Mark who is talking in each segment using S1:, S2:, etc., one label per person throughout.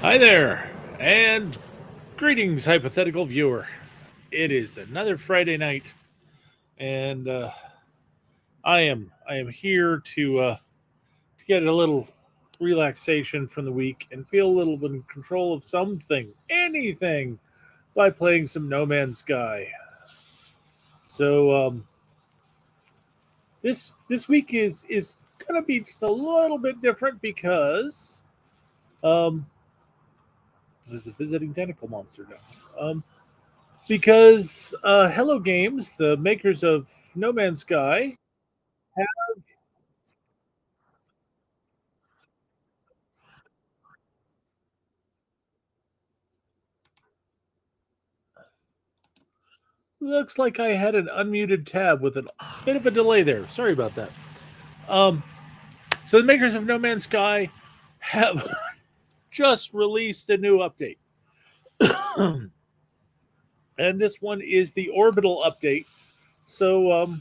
S1: Hi there, and greetings, hypothetical viewer. It is another Friday night, and I am here to get a little relaxation from the week and feel a little bit in control of something, anything, by playing some No Man's Sky. So this week is gonna be just a little bit different because um, there's a visiting tentacle monster now. Because Hello Games, the makers of No Man's Sky, looks like I had an unmuted tab with a bit of a delay there. Sorry about that. Um, so the makers of No Man's Sky have just released a new update, and this one is the orbital update. So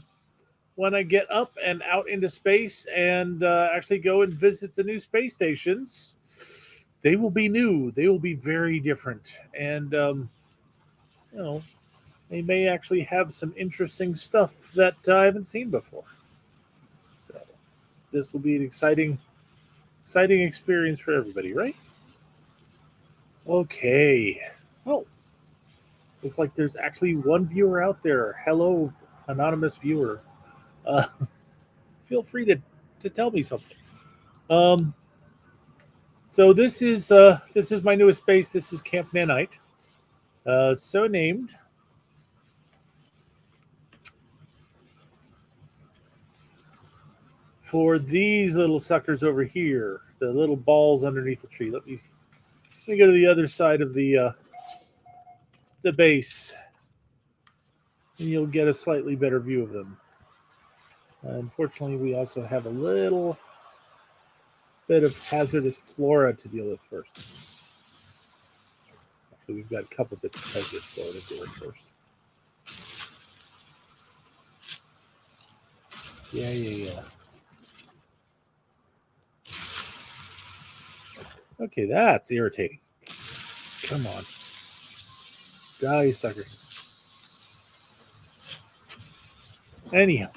S1: when I get up and out into space and actually go and visit the new space stations, they will be new. They will be very different, and you know they may actually have some interesting stuff that I haven't seen before. So this will be an exciting experience for everybody, right? Okay. Oh, looks like there's actually one viewer out there. Hello, anonymous viewer. Uh, feel free to tell me something. Um, so this is my newest base. This is Camp Nanite, so named for these little suckers over here, the little balls underneath the tree. Let me go to the other side of the base, and you'll get a slightly better view of them. Unfortunately, we also have a little bit of hazardous flora to deal with first. Actually, we've got a couple bits of hazardous flora to deal with first. Yeah. Okay, that's irritating. Come on. Die, suckers. Anyhow.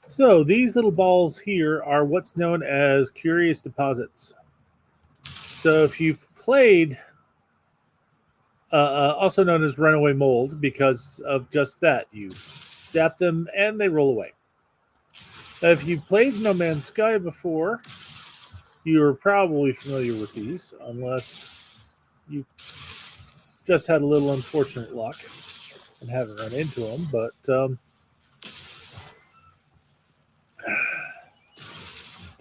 S1: So these little balls here are what's known as curious deposits. So if you've played, also known as runaway mold, because of just that, you zap them and they roll away. If you've played No Man's Sky before, you're probably familiar with these, unless you just had a little unfortunate luck and haven't run into them. But the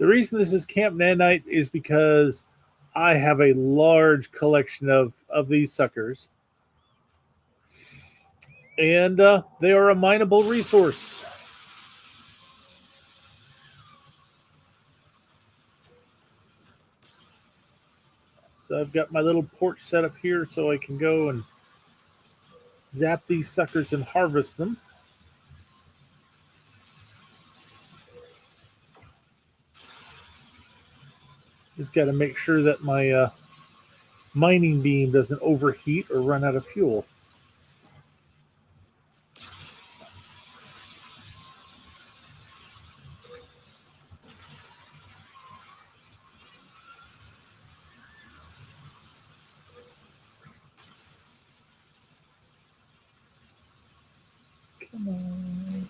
S1: reason this is Camp Nanite is because I have a large collection of these suckers, and they are a mineable resource. So I've got my little porch set up here so I can go and zap these suckers and harvest them. Just got to make sure that my mining beam doesn't overheat or run out of fuel. Come on.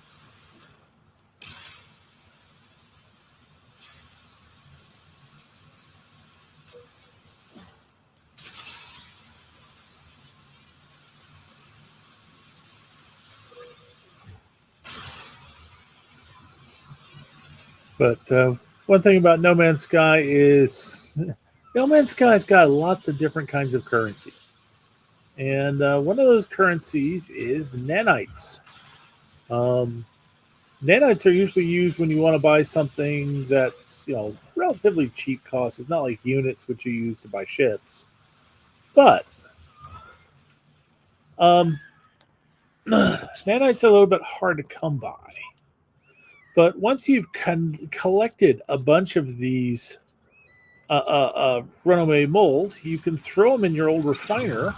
S1: But one thing about No Man's Sky is No Man's Sky's got lots of different kinds of currency. And one of those currencies is nanites. Um, Nanites are usually used when you want to buy something that's relatively cheap cost. It's not like units which you use to buy ships, but um, nanites are a little bit hard to come by. But once you've collected a bunch of these runaway mold, you can throw them in your old refiner,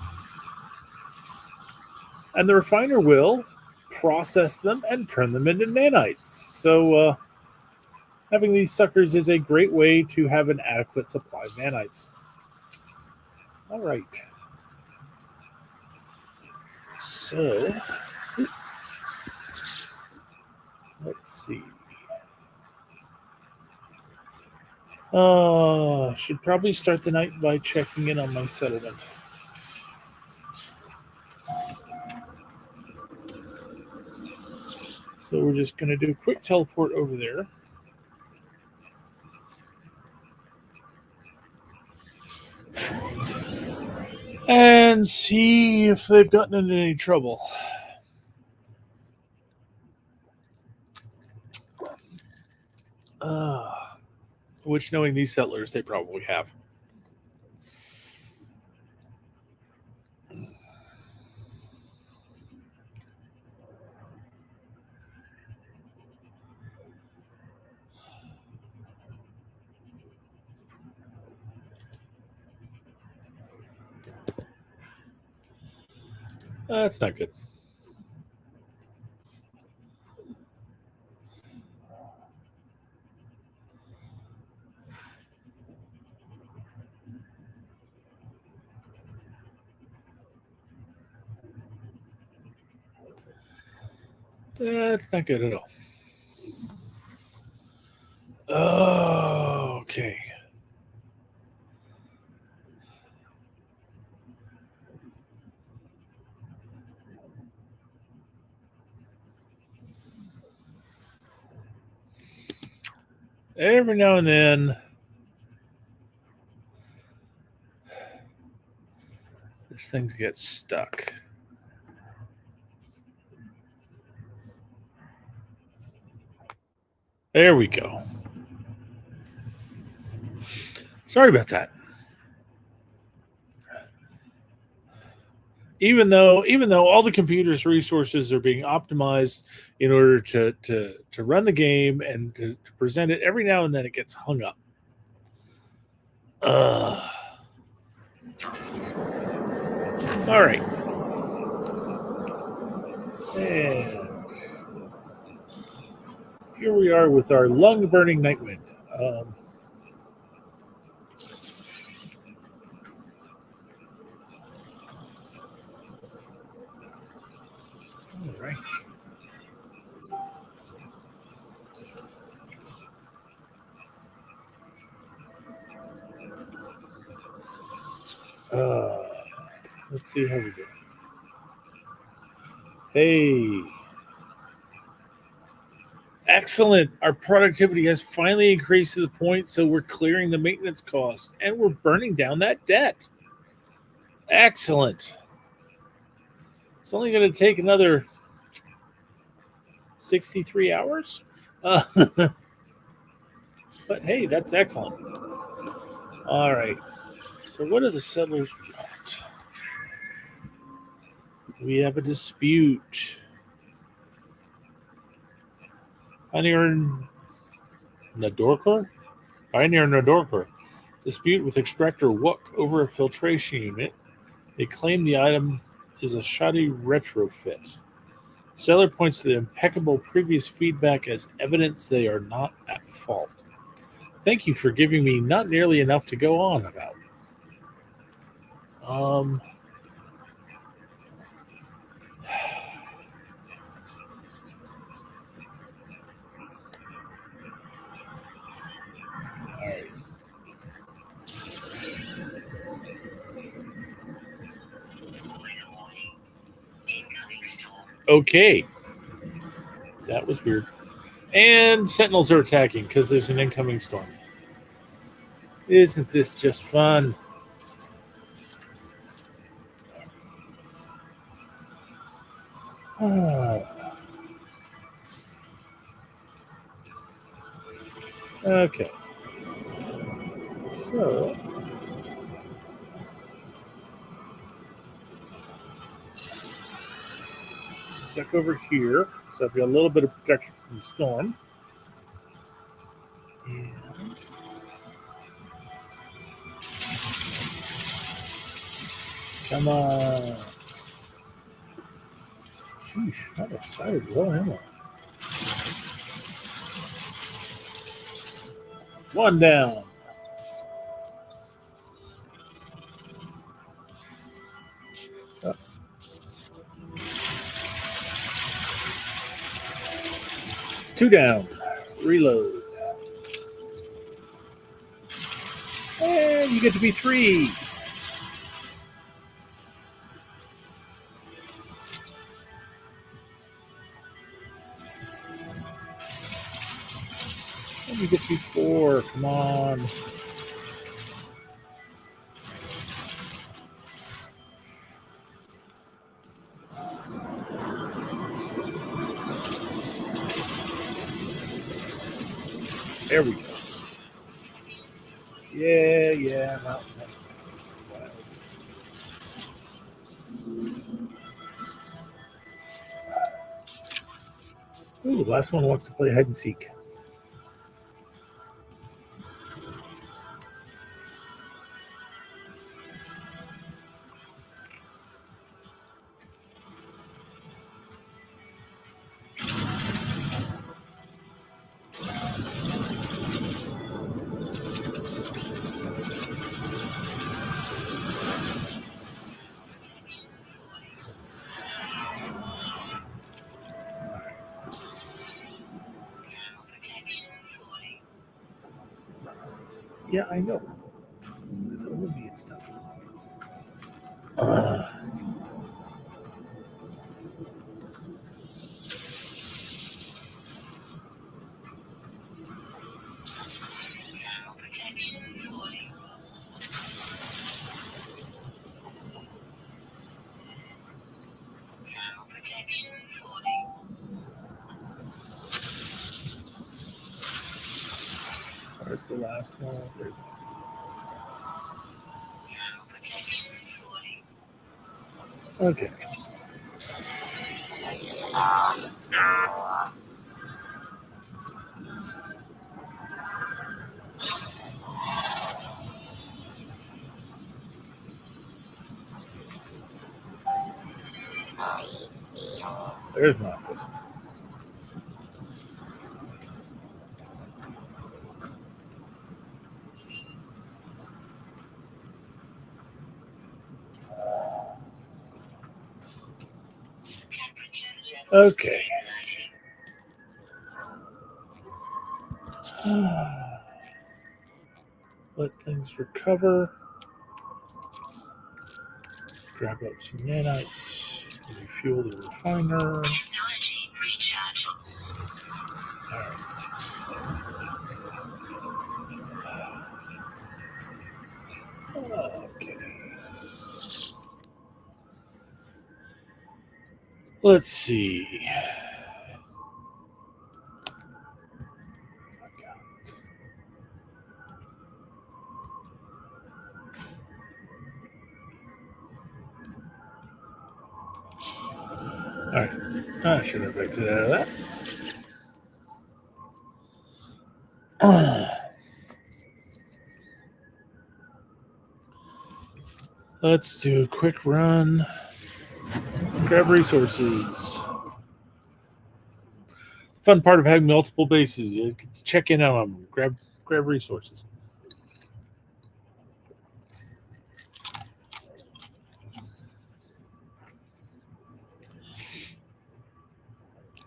S1: and the refiner will process them and turn them into nanites. So having these suckers is a great way to have an adequate supply of nanites. All right. So let's see. Should probably start the night by checking in on my settlement. So we're just going to do a quick teleport over there. And see if they've gotten into any trouble. Which, knowing these settlers, they probably have. That's not good. That's not good at all. Okay. Every now and then, this thing gets stuck. There we go. Sorry about that. Even though all the computer's resources are being optimized in order to run the game and to present it, every now and then it gets hung up. All right. And here we are with our lung-burning Nightwind. All right. Let's see how we do. Hey. Excellent. Our productivity has finally increased to the point so we're clearing the maintenance costs and we're burning down that debt. Excellent. It's only going to take another 63 hours. But hey, that's excellent. All right. So what do the settlers want? We have a dispute. Pioneer Nadorkor? Pioneer Nadorkor. Dispute with Extractor Wook over a filtration unit. They claim the item is a shoddy retrofit. Seller points to the impeccable previous feedback as evidence they are not at fault. Thank you for giving me not nearly enough to go on about. Alright. Okay. That was weird. And sentinels are attacking because there's an incoming storm. Isn't this just fun? Okay. So duck over here. So I've got a little bit of protection from the storm. And Come on. Sheesh, I'm excited. Low ammo. One down. Oh. Two down. Reload. And you get to be three. And you get to be four. Come on. There we go. Yeah. No. Ooh, the last one wants to play hide and seek. Yeah, I know. It's Olympian stuff. Where's the last one? There's the last one. Okay. There's my office. Okay. Let things recover. Grab up some nanites. Refuel the refiner. Alright. Okay. Let's see. Alright. I should have exited out of that. Let's do a quick run. Grab resources. Fun part of having multiple bases. You can check in on them. Grab resources.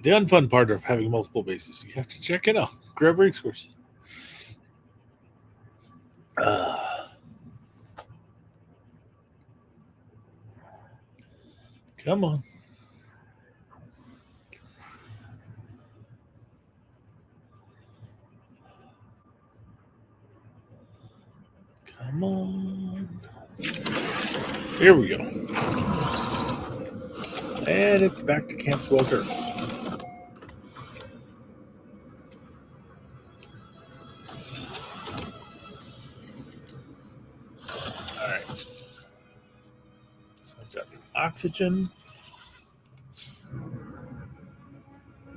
S1: The unfun part of having multiple bases. You have to check in on. Grab resources. Come on. Come on. Here we go. And it's back to Camp Swelter. Alright. So I've got some oxygen.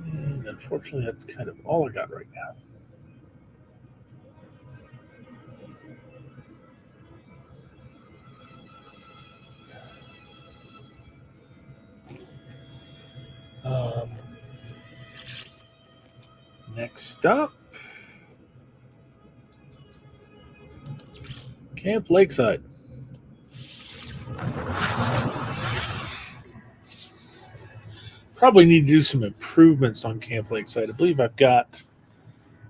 S1: And unfortunately, that's kind of all I got right now. Um, Next stop, Camp Lakeside. Probably need to do some improvements on Camp Lakeside. I believe I've got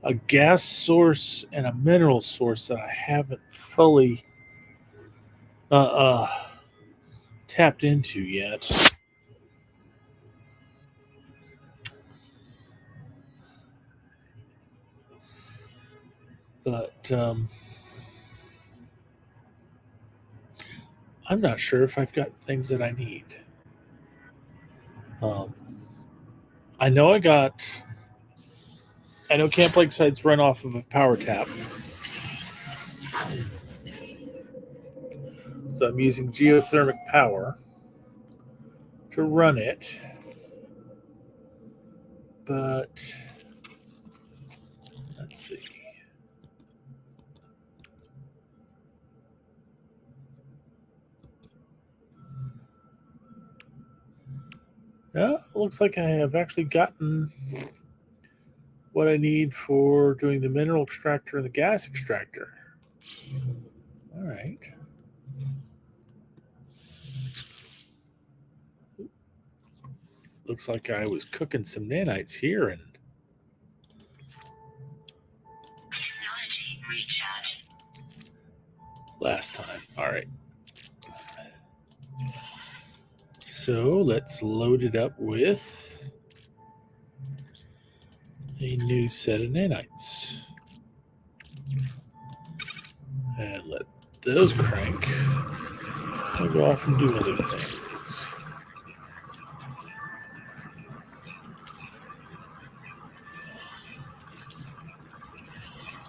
S1: a gas source and a mineral source that I haven't fully uh, uh, tapped into yet. But I'm not sure if I've got things that I need. Um, I know I know Camp Lakeside's run off of a power tap. So I'm using geothermic power to run it. But let's see. Yeah, it looks like I have actually gotten what I need for doing the mineral extractor and the gas extractor. All right. Looks like I was cooking some nanites here and technology recharge last time. All right. So let's load it up with a new set of nanites. And let those crank. I'll go off and do other things.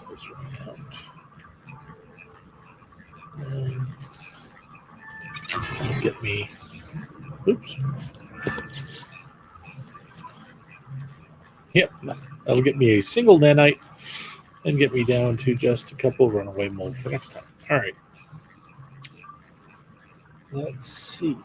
S1: Those right out. And get me. Oops. Yep, that'll get me a single nanite and get me down to just a couple of runaway mold for next time. All right. Let's see.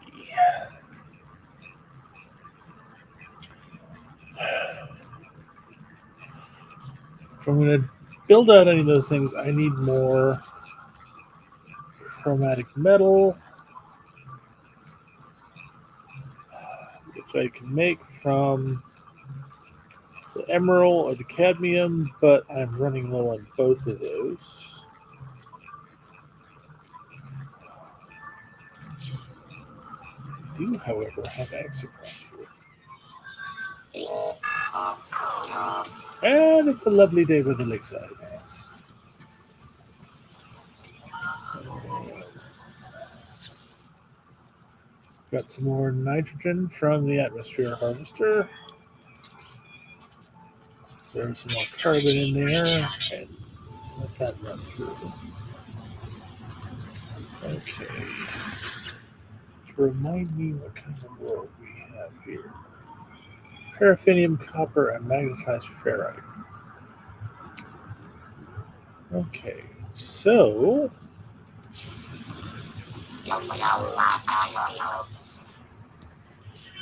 S1: If I'm going to build out any of those things, I need more chromatic metal, which I can make from the emerald or the cadmium, but I'm running low on both of those. I do, however, have Exochrome here. And it's a lovely day with the lakeside. Yes. Got some more nitrogen from the atmosphere harvester. There's some more carbon in there, and let that run through. Okay. To remind me what kind of world we have here. Paraffinium, copper, and magnetized ferrite. Okay, so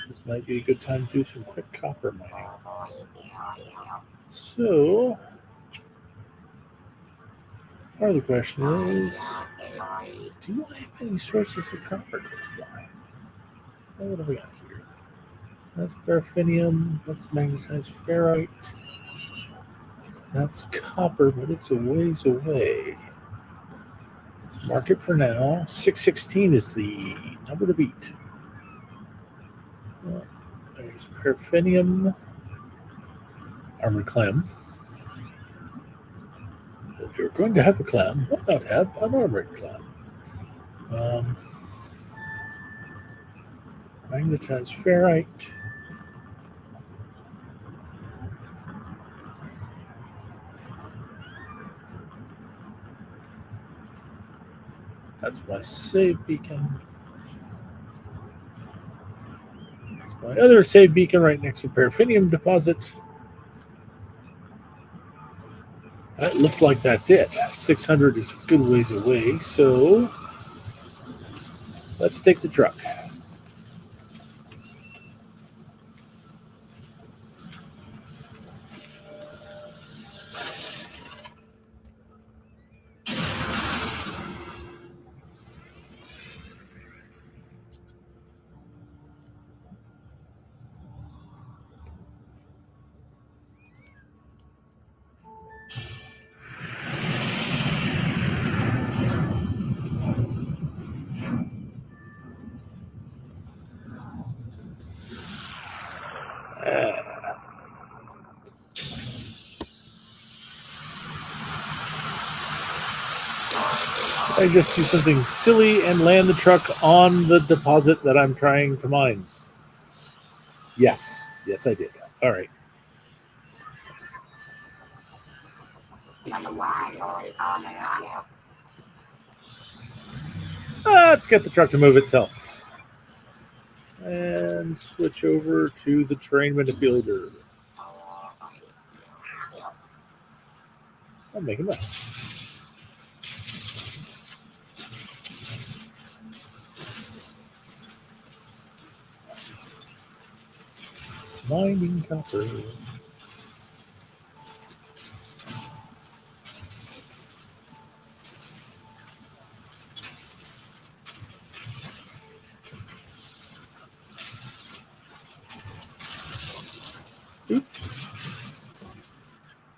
S1: this might be a good time to do some quick copper mining. So part of the question is, do I have any sources of copper close by? What do we got here? That's paraffinium, that's magnetized ferrite. That's copper, but it's a ways away. Mark it for now. 616 is the number to beat. There's paraffinium, armored clam. If you're going to have a clam, why not have an armored clam? Magnetized ferrite. That's my save beacon. That's my other save beacon right next to paraffinium deposit. It looks like that's it. 600 is a good ways away, so let's take the truck. I just do something silly and land the truck on the deposit that I'm trying to mine? Yes. Yes, I did. All right. Let's get the truck to move itself. And switch over to the terrain manipulator. I'll make a mess. Mining copper. Oops.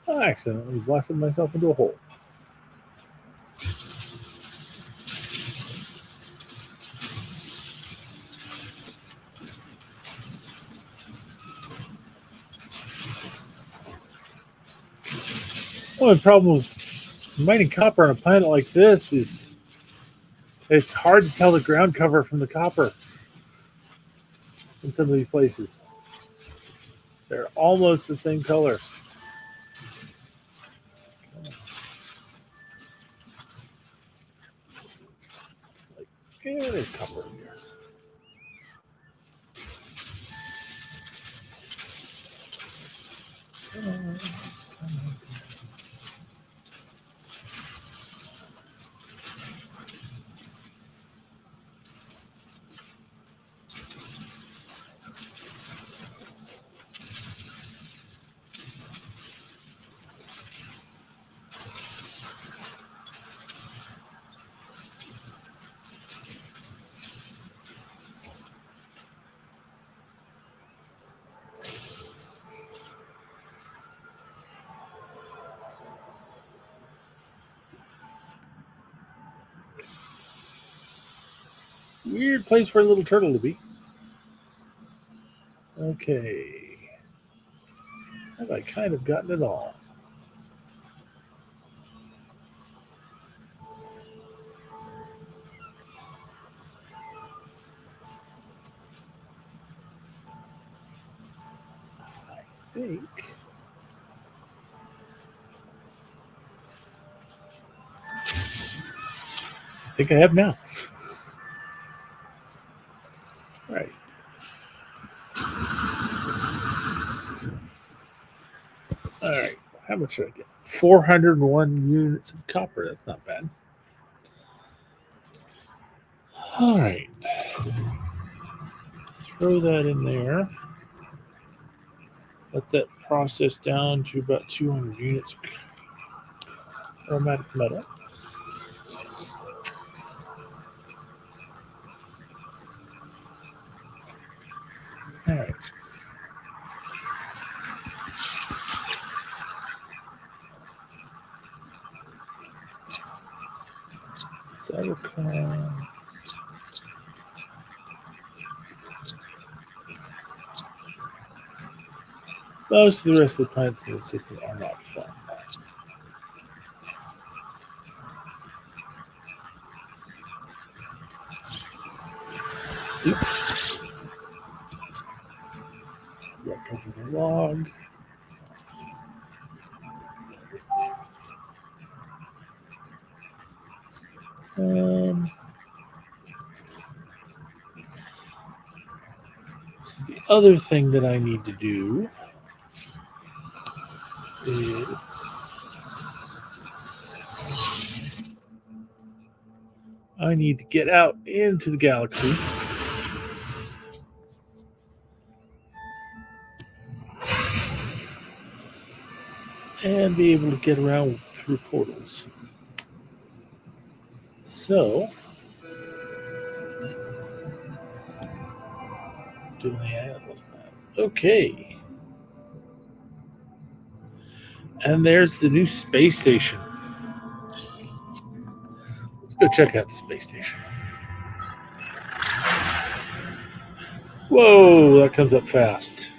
S1: I accidentally blasted myself into a hole. One of the problems with mining copper on a planet like this is it's hard to tell the ground cover from the copper in some of these places. They're almost the same color. Yeah, there's copper in there. Weird place for a little turtle to be. Okay. Have I kind of gotten it all? I think. I think I have now. All right. All right. How much should I get? 401 units of copper. That's not bad. All right. Throw that in there. Let that process down to about 200 units of aromatic metal. All right. Cybercon. Most of the rest of the planets in the system are not fun. Oops. That comes with a log. So the other thing that I need to do is I need to get out into the galaxy and be able to get around through portals. So, doing the Atlas path. Okay. And there's the new space station. Let's go check out the space station. Whoa, that comes up fast.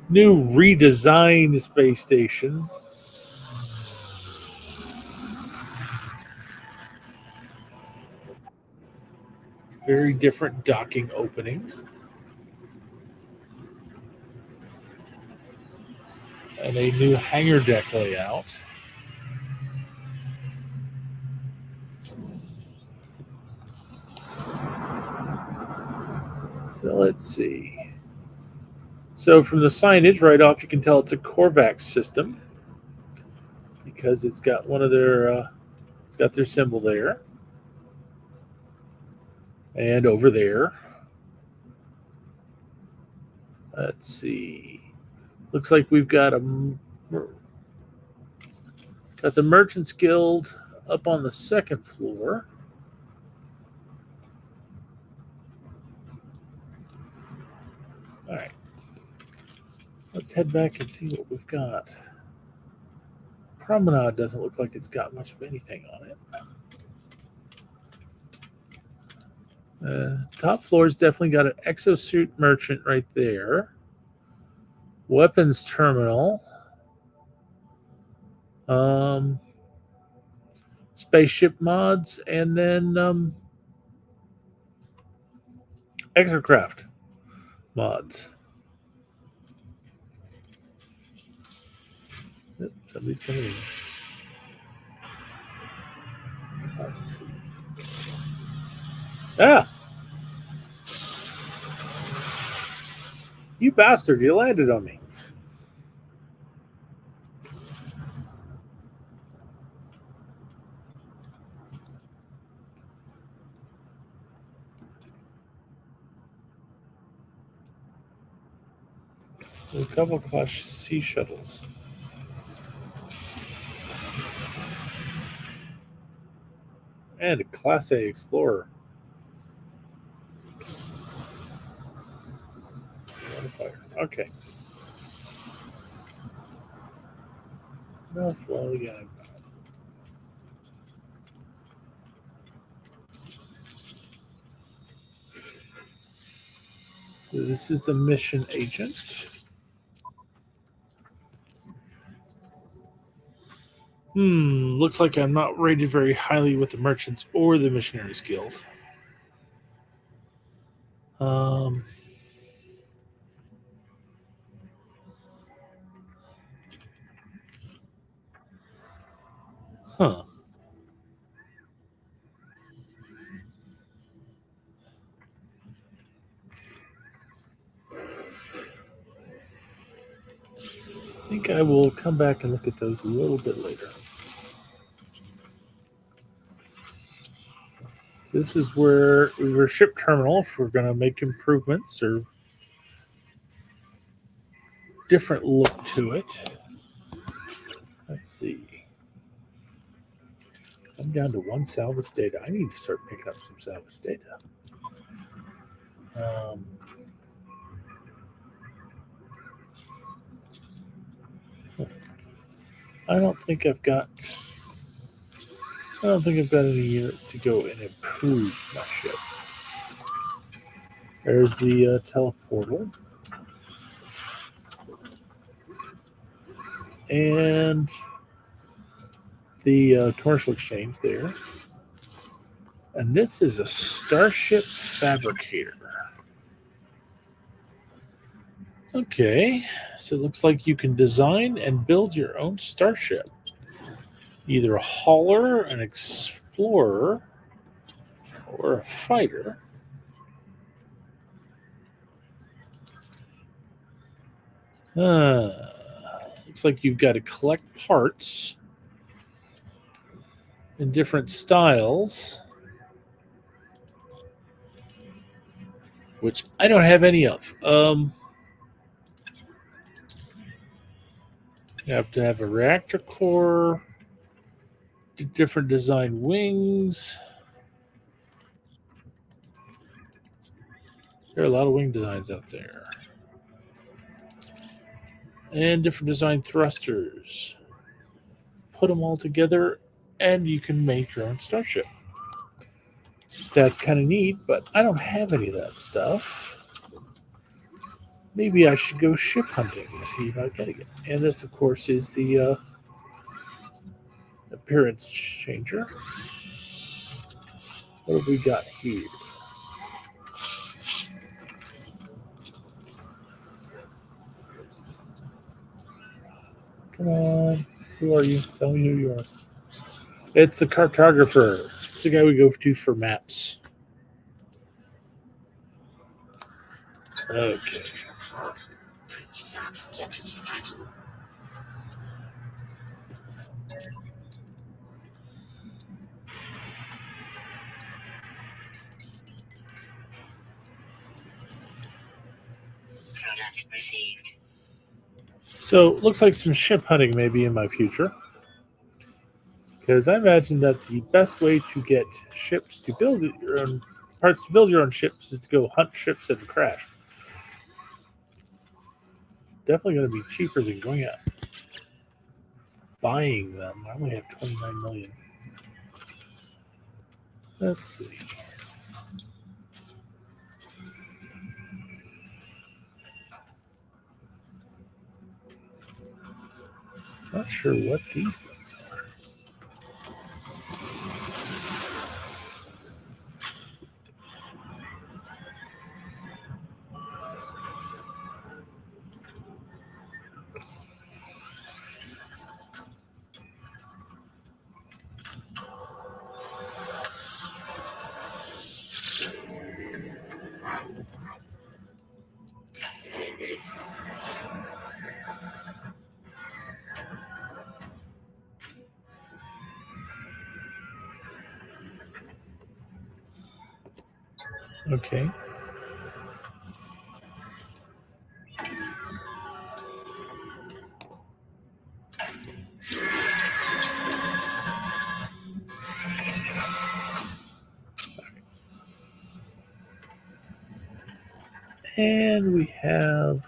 S1: New redesigned space station. Very different docking opening. And a new hangar deck layout. So let's see. So from the signage right off, you can tell it's a Korvax system because it's got one of their, it's got their symbol there. And over there, let's see. Looks like we've got the Merchants Guild up on the second floor. All right. Let's head back and see what we've got. Promenade doesn't look like it's got much of anything on it. Top floor's definitely got an exosuit merchant right there. Weapons terminal. Spaceship mods, and then exocraft mods. Yep, somebody's coming in. Let's see. Ah! You bastard, you landed on me. A couple Class C shuttles. And a Class A Explorer. Modifier. Okay. No, well, we got him. So this is the mission agent. Looks like I'm not rated very highly with the Merchants or the Missionaries Guild. Huh. I think I will come back and look at those a little bit later. This is where we were ship terminal if we're going to make improvements or different look to it. Let's see. I'm down to one salvage data. I need to start picking up some salvage data. I don't think I've got any units to go and improve my ship. There's the teleporter. And the commercial exchange there. And this is a Starship Fabricator. Okay, so it looks like you can design and build your own starship. Either a hauler, an explorer, or a fighter. Looks like you've got to collect parts in different styles, which I don't have any of. You have to have a reactor core, different design wings. There are a lot of wing designs out there. And different design thrusters. Put them all together and you can make your own starship. That's kind of neat, but I don't have any of that stuff. Maybe I should go ship hunting to see about getting it. And this, of course, is the appearance changer. What have we got here? Who are you? Tell me who you are. It's the cartographer. It's the guy we go to for maps. Okay. So looks like some ship hunting may be in my future. Because I imagine that the best way to get ships to build your own parts to build your own ships is to go hunt ships that crash. Definitely going to be cheaper than going out buying them. I only have 29 million. Let's see. Not sure what these things are. Okay. And we have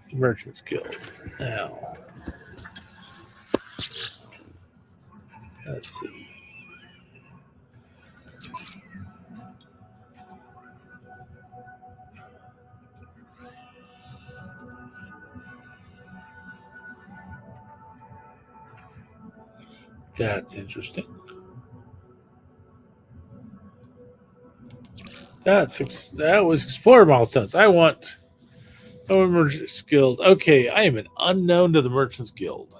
S1: the Merchants Guild. Now, let's see. That's interesting. That was Explorer milestones. I want Merchants Guild. Okay, I am an unknown to the Merchants Guild.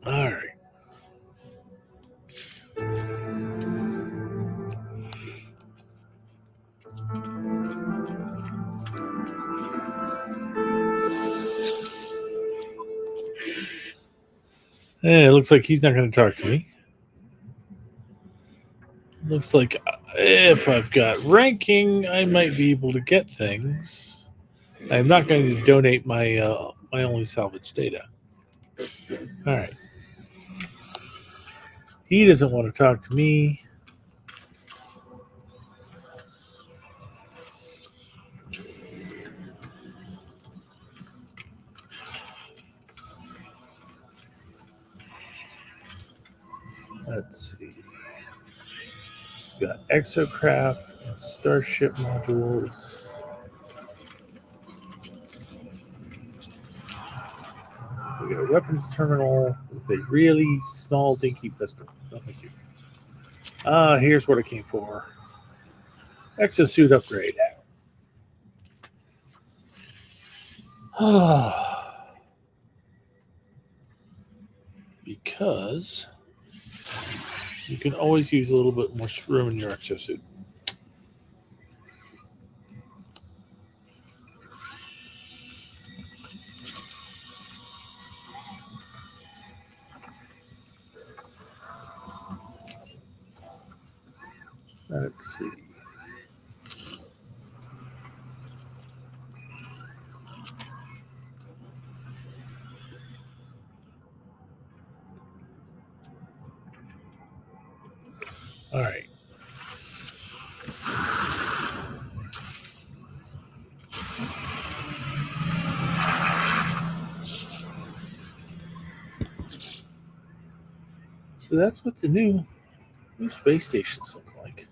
S1: All right. It looks like he's not going to talk to me. Looks like if I've got ranking, I might be able to get things. I'm not going to donate my only salvage data. All right. He doesn't want to talk to me. Let's see. We got exocraft and starship modules. We got a weapons terminal with a really small, dinky pistol. No, thank you. Here's what I came for. Exosuit upgrade. Because you can always use a little bit more room in your exosuit. Let's see. All right. So that's what the new space stations look like.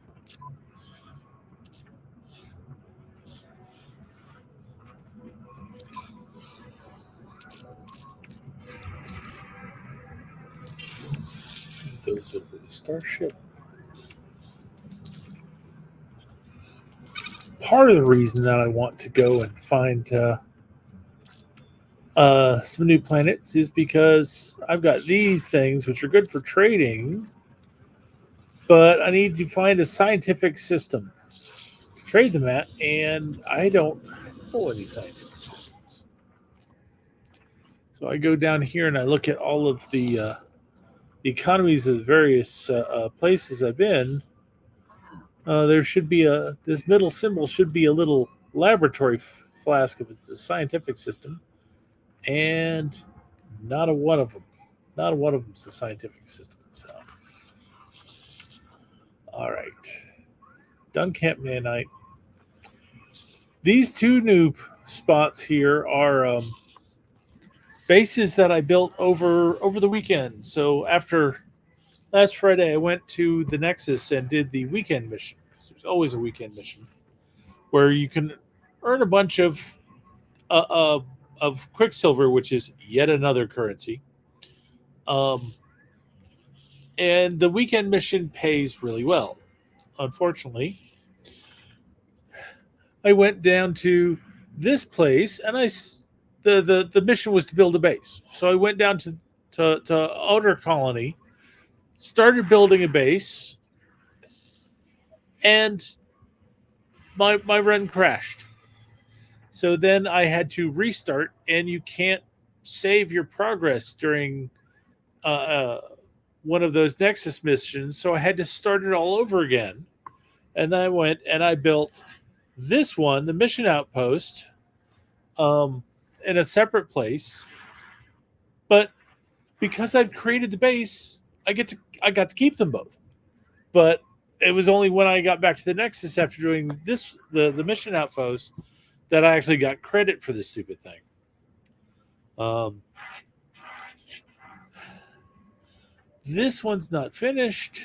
S1: those over the starship. Part of the reason that I want to go and find some new planets is because I've got these things which are good for trading, but I need to find a scientific system to trade them at, and I don't know any scientific systems. So I go down here and I look at all of the economies of the various places I've been. There should be this middle symbol should be a little laboratory flask if it's a scientific system, and not a one of them. Not a one of them is a scientific system. So, all right, done Camp Nanite. These two new spots here are bases that I built over the weekend. So after last Friday, I went to the Nexus and did the weekend mission. There's always a weekend mission where you can earn a bunch uh, uh, of Quicksilver, which is yet another currency. Um, and the weekend mission pays really well. Unfortunately, I went down to this place, and the mission was to build a base. So I went down to Outer Colony, started building a base, and my run crashed. So then I had to restart, and you can't save your progress during uh, uh, one of those Nexus missions. So I had to start it all over again. And I went and I built this one, the mission outpost, um, in a separate place. But because I'd created the base, I got to keep them both. But it was only when I got back to the Nexus after doing the mission outpost that I actually got credit for this stupid thing. This one's not finished.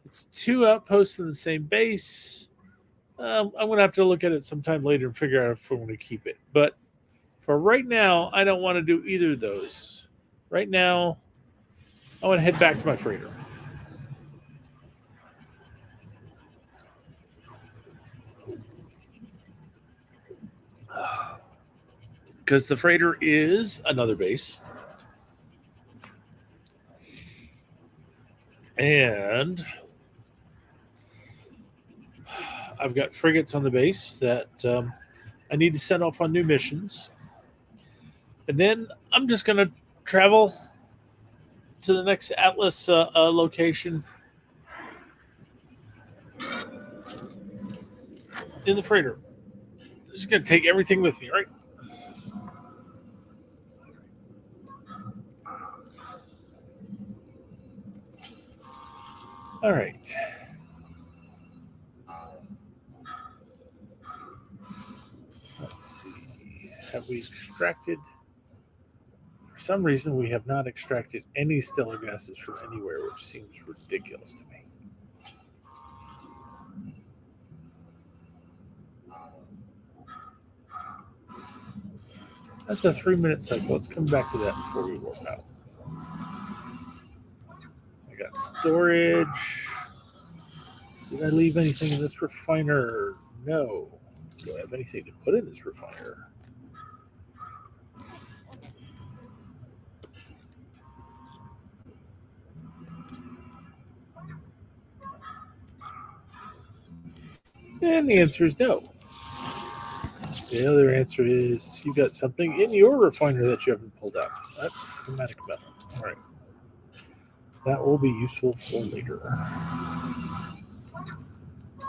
S1: It's two outposts in the same base. I'm going to have to look at it sometime later and figure out if I want to keep it. But for right now, I don't want to do either of those. Right now, I want to head back to my freighter. Because the freighter is another base. And I've got frigates on the base that I need to send off on new missions. And then I'm just going to travel to the next Atlas location in the freighter. Just going to take everything with me, right? All right. Let's see. Have we extracted? For some reason, we have not extracted any stellar gases from anywhere, which seems ridiculous to me. That's a 3-minute cycle. Let's come back to that before we warp out. I got storage. Did I leave anything in this refiner? No. Do I have anything to put in this refiner? And the answer is no. The other answer is you got something in your refiner that you haven't pulled out. That's chromatic metal. All right. That will be useful for later.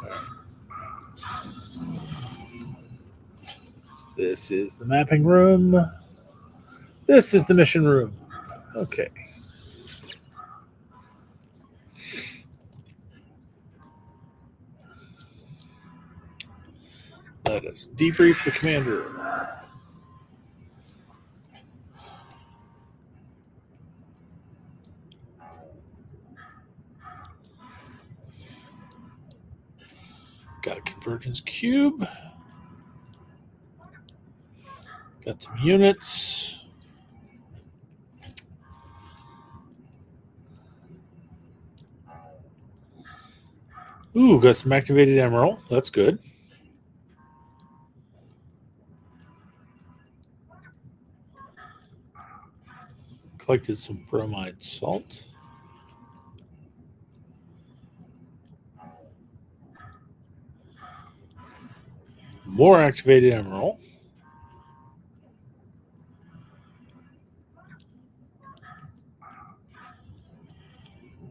S1: Right. This is the mapping room. This is the mission room. Okay. Let us debrief the commander. Got a convergence cube. Got some units. Ooh, got some activated emerald. That's good. Collected some bromide salt. More activated emerald.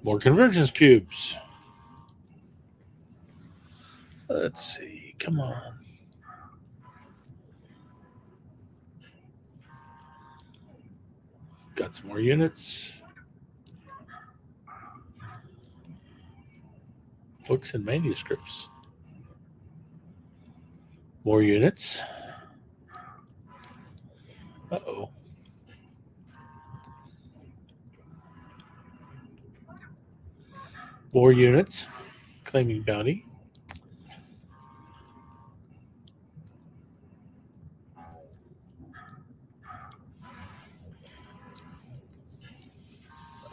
S1: More convergence cubes. Let's see. Come on. Got some more units. Books and manuscripts. More units. Uh-oh. More units. Claiming bounty.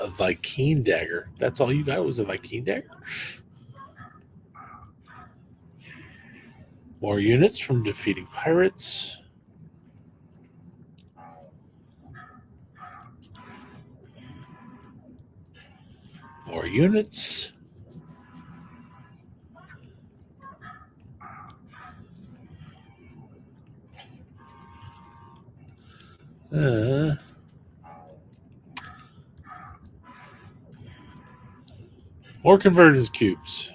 S1: A Viking dagger. That's all you got was a Viking dagger? More units from defeating pirates. More units. More convergence cubes.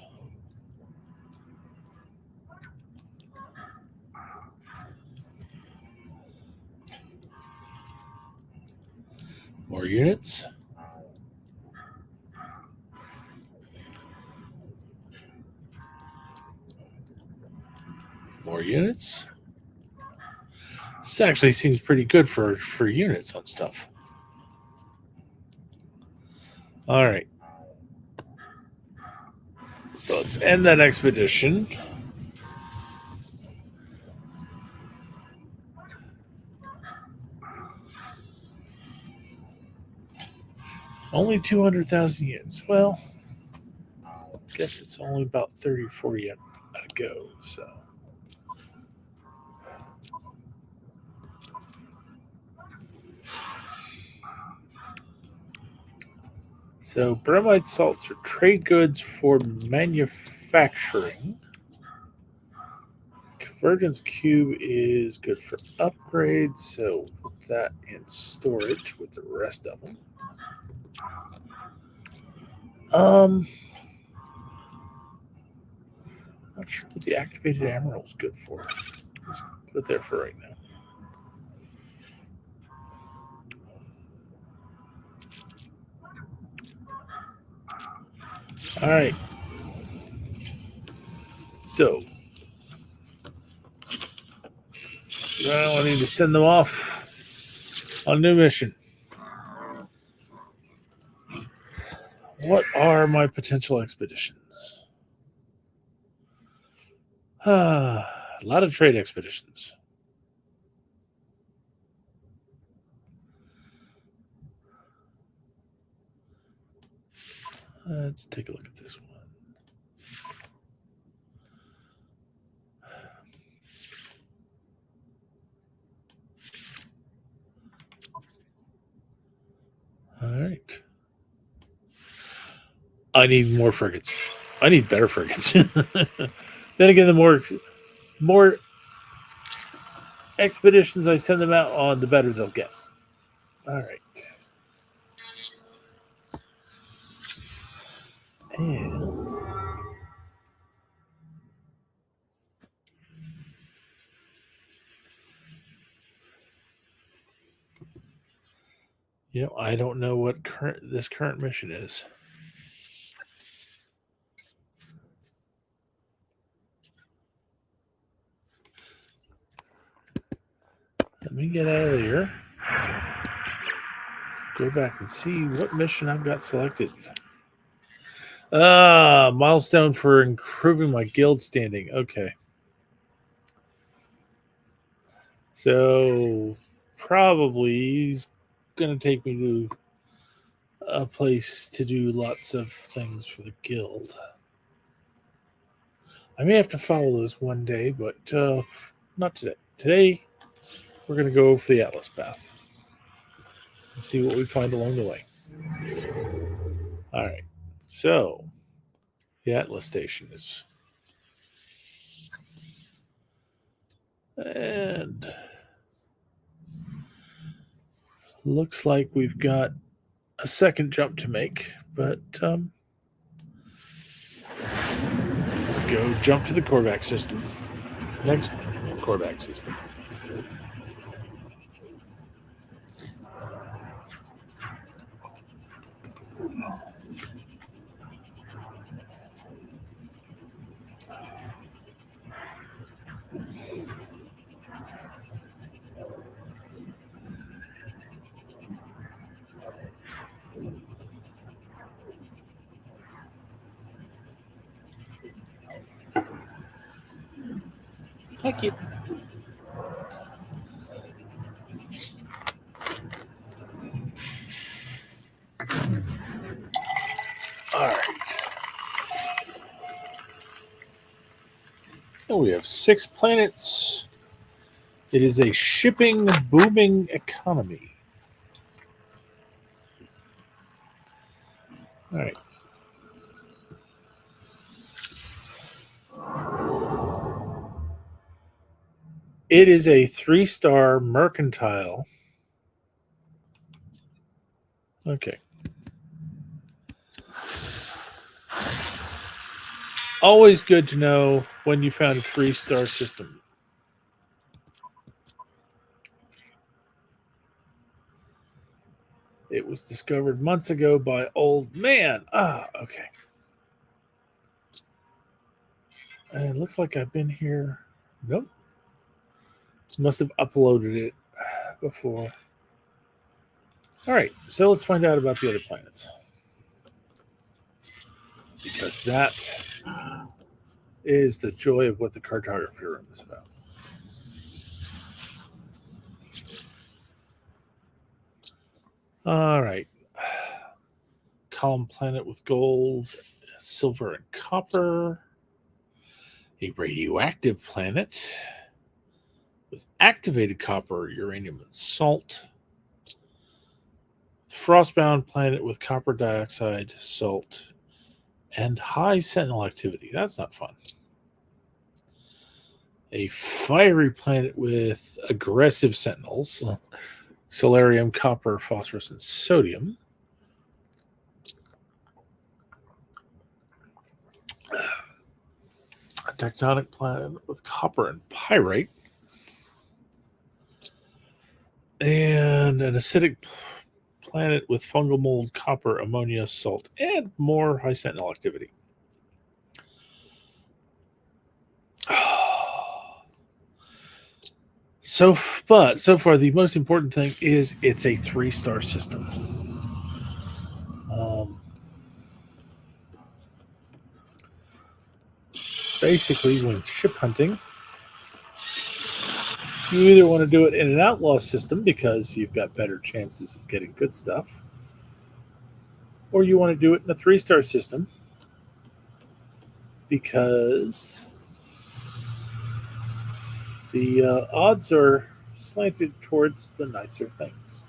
S1: More units. More units. This actually seems pretty good for units on stuff. All right. So let's end that expedition. Only 200,000 units. Well, I guess it's only about 30 or 40 yet to go. So bromide salts are trade goods for manufacturing. Convergence cube is good for upgrades, so put that in storage with the rest of them. Not sure what the activated emerald is good for. Let's put it there for right now. All right. So now I need to send them off on a new mission. What are my potential expeditions? A lot of trade expeditions. Let's take a look at this one. All right. I need more frigates. I need better frigates. Then again, the more expeditions I send them out on, the better they'll get. All right. And I don't know what this current mission is. Let me get out of here. Go back and see what mission I've got selected. Milestone for improving my guild standing. Okay. So probably going to take me to a place to do lots of things for the guild. I may have to follow those one day, but not today. Today, we're going to go for the Atlas path and see what we find along the way. All right. So, the Atlas station is. And looks like we've got a second jump to make, but let's go jump to the Korvac system. Next Korvac system. Thank you. All right. And we have 6 planets. It is a shipping booming economy. All right. It is a 3-star mercantile. Okay. Always good to know when you found a 3-star system. It was discovered months ago by old man. Okay. And it looks like I've been here. Nope. Must have uploaded it before. All right, so let's find out about the other planets. Because that is the joy of what the cartography room is about. All right. Column planet with gold, silver, and copper. A radioactive planet with activated copper, uranium, and salt. Frostbound planet with copper dioxide, salt, and high sentinel activity. That's not fun. A fiery planet with aggressive sentinels, solarium, copper, phosphorus, and sodium. A tectonic planet with copper and pyrite. And an acidic planet with fungal mold, copper, ammonia, salt, and more high sentinel activity. So far, the most important thing is it's a 3-star system. Basically, when ship hunting, you either want to do it in an outlaw system because you've got better chances of getting good stuff, or you want to do it in a 3-star system because the odds are slanted towards the nicer things.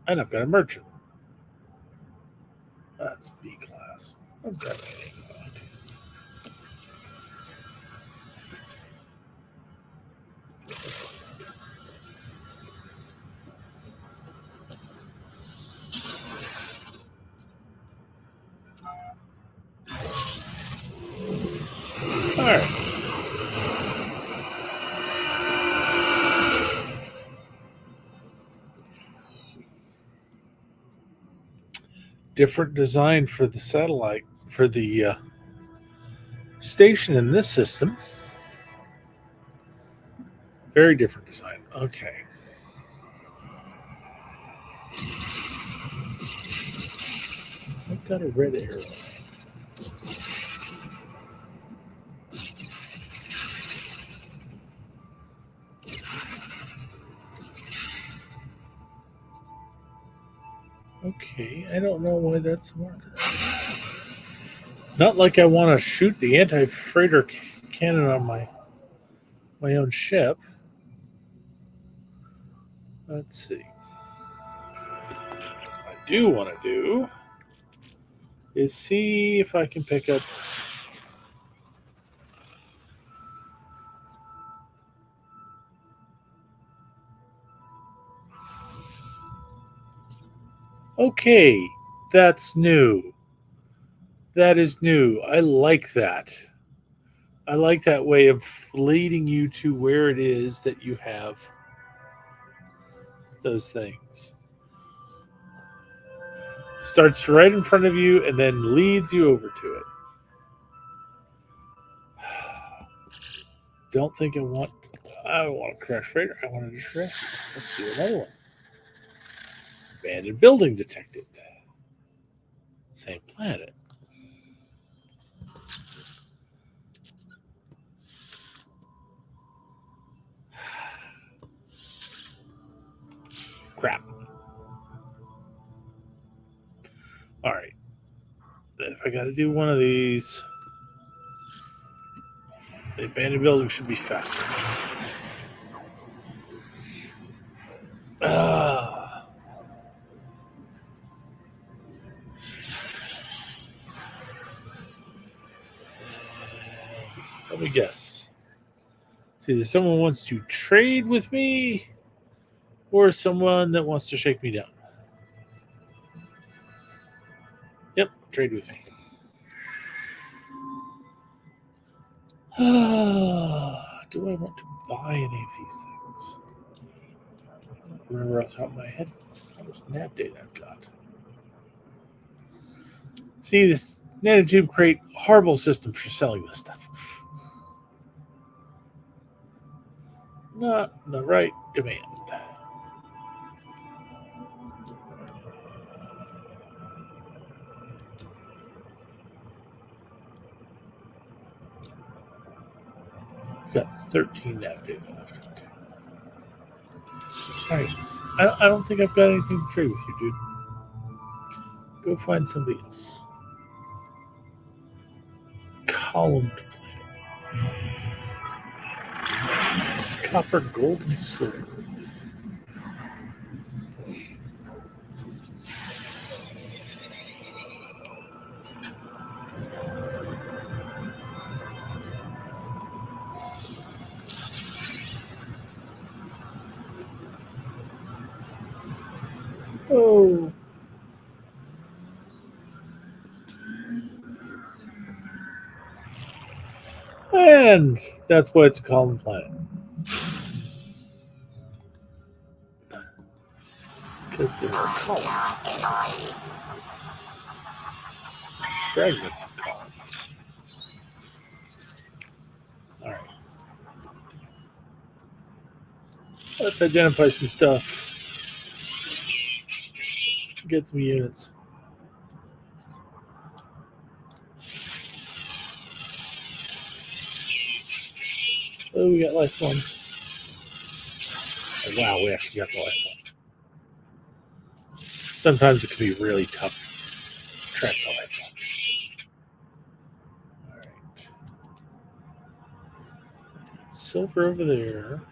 S1: And I've got a merchant. That's B class. I've got an A class. All right. Different design for the satellite, for the station in this system. Very different design. Okay. I've got a red arrow. Okay, I don't know why that's marked. Not like I want to shoot the anti-freighter cannon on my own ship. Let's see. What I do want to do is see if I can pick up. Okay, that's new. That is new. I like that. I like that way of leading you to where it is that you have those things. Starts right in front of you and then leads you over to it. Don't think I want a crash freighter. I want to just rescue. Let's do another one. Abandoned building detected. Same planet. Crap. All right. If I got to do one of these, the abandoned building should be faster. Let me guess. See, either someone wants to trade with me or someone that wants to shake me down. Yep, trade with me. Do I want to buy any of these things? I don't remember off the top of my head how much nav data I've got. See, this nanotube create horrible system for selling this stuff. Not the right demand. I've got 13 nav data left. Okay. All right. I don't think I've got anything to trade with you, dude. Go find somebody else. Column planet. Copper, gold, and silver. Oh. And that's why it's a column planet. Because there are columns. Fragments of columns. Alright. Let's identify some stuff. Get some units. Oh, we got life forms. Oh, wow, we actually got the life forms. Sometimes it can be really tough to track the life forms. Alright. Silver over there.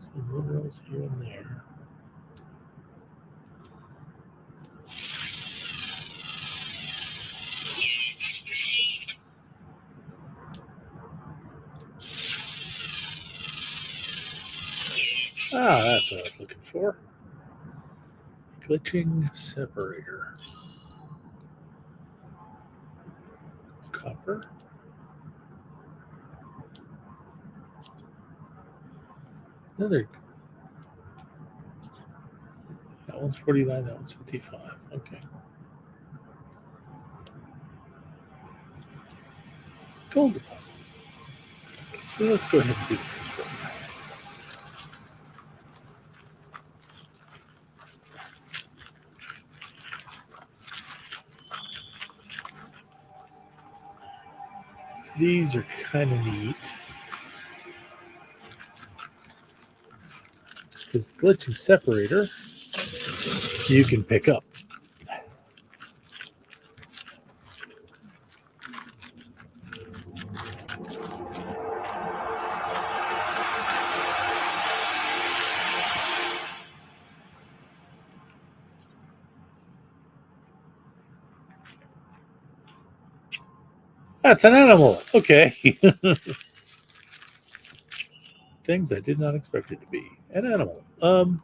S1: Some minerals here and there. Ah, that's what I was looking for. Glitching separator. Copper. Another. That one's 49, that one's 55. Okay. Gold deposit. So let's go ahead and do this right now. These are kind of neat. This glitching separator you can pick up. That's an animal. Okay. Things I did not expect it to be. An animal. And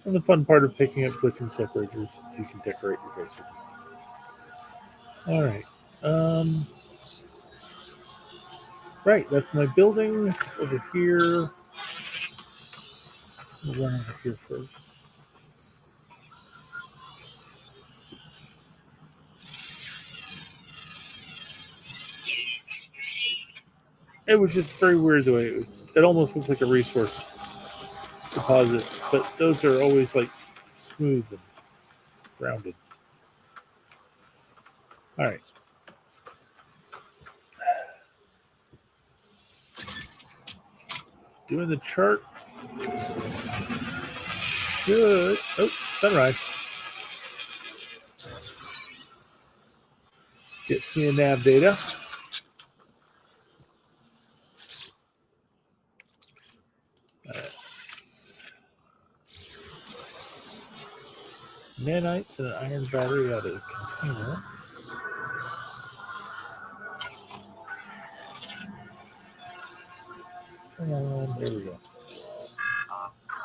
S1: the fun part of picking up glitching separators, you can decorate your base with them. All right. Right, that's my building over here. We'll run over here first. It was just very weird the way it almost looked like a resource deposit, but those are always like smooth and rounded. All right. Doing the chart should... Oh, sunrise. Gets me a nav data. Nanites and an iron battery out of the container. Come on, there we go.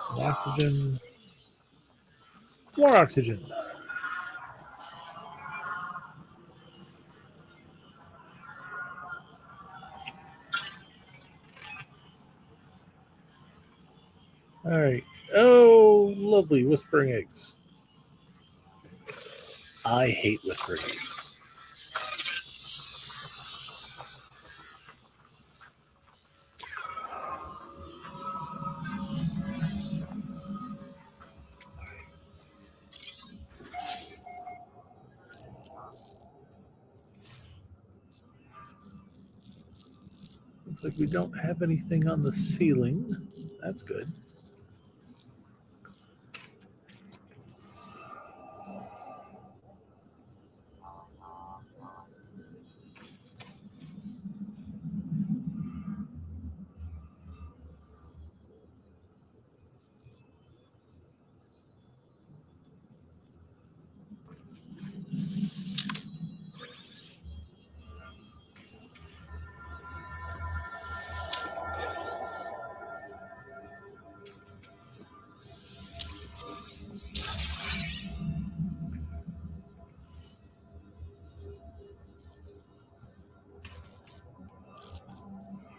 S1: Some oxygen. Some more oxygen. All right. Oh, lovely whispering eggs. I hate whispering eggs. Looks like we don't have anything on the ceiling. That's good.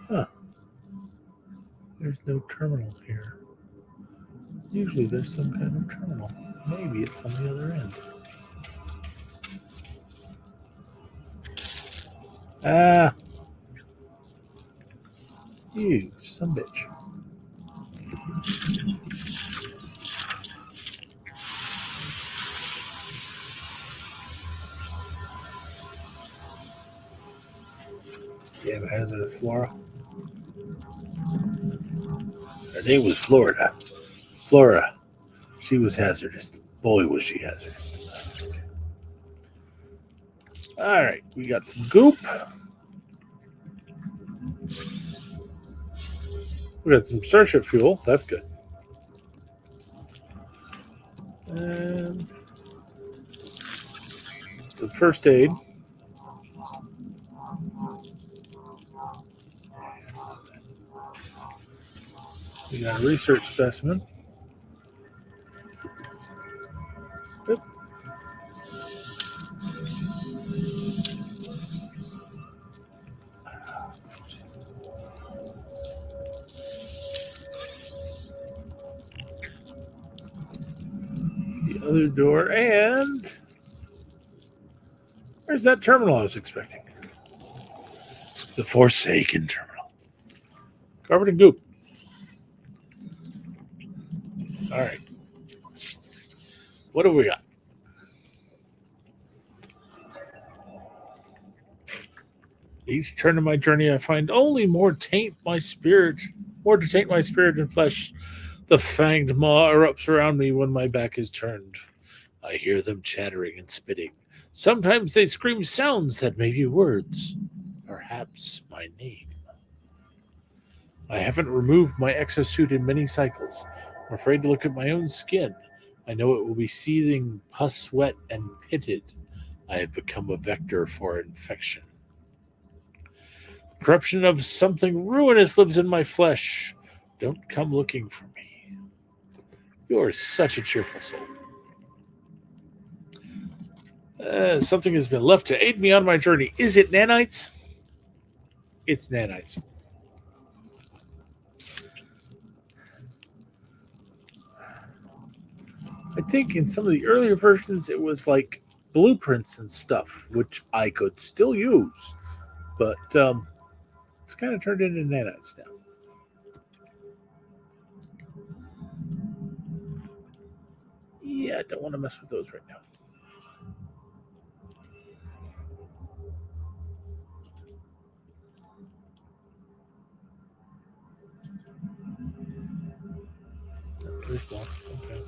S1: Huh. There's no terminal here. Usually there's some kind of terminal. Maybe it's on the other end. Ah. You some bitch. Damn hazardous Flora. Her name was Florida. Flora. She was hazardous. Boy, was she hazardous. All right, we got some goop. We got some starship fuel. That's good. And some first aid. We got a research specimen. Good. The other door, and where's that terminal I was expecting? The Forsaken terminal. Covered in goop. All right. What do we got? Each turn of my journey, I find only more to taint my spirit and flesh. The fanged maw erupts around me when my back is turned. I hear them chattering and spitting. Sometimes they scream sounds that may be words, perhaps my name. I haven't removed my exosuit in many cycles. I'm afraid to look at my own skin. I know it will be seething, pus wet, and pitted. I have become a vector for infection. Corruption of something ruinous lives in my flesh. Don't come looking for me. You are such a cheerful soul. Something has been left to aid me on my journey. Is it nanites? It's nanites. I think in some of the earlier versions it was like blueprints and stuff, which I could still use, but it's kind of turned into nanites now. Yeah, I don't want to mess with those right now. There's one. Okay.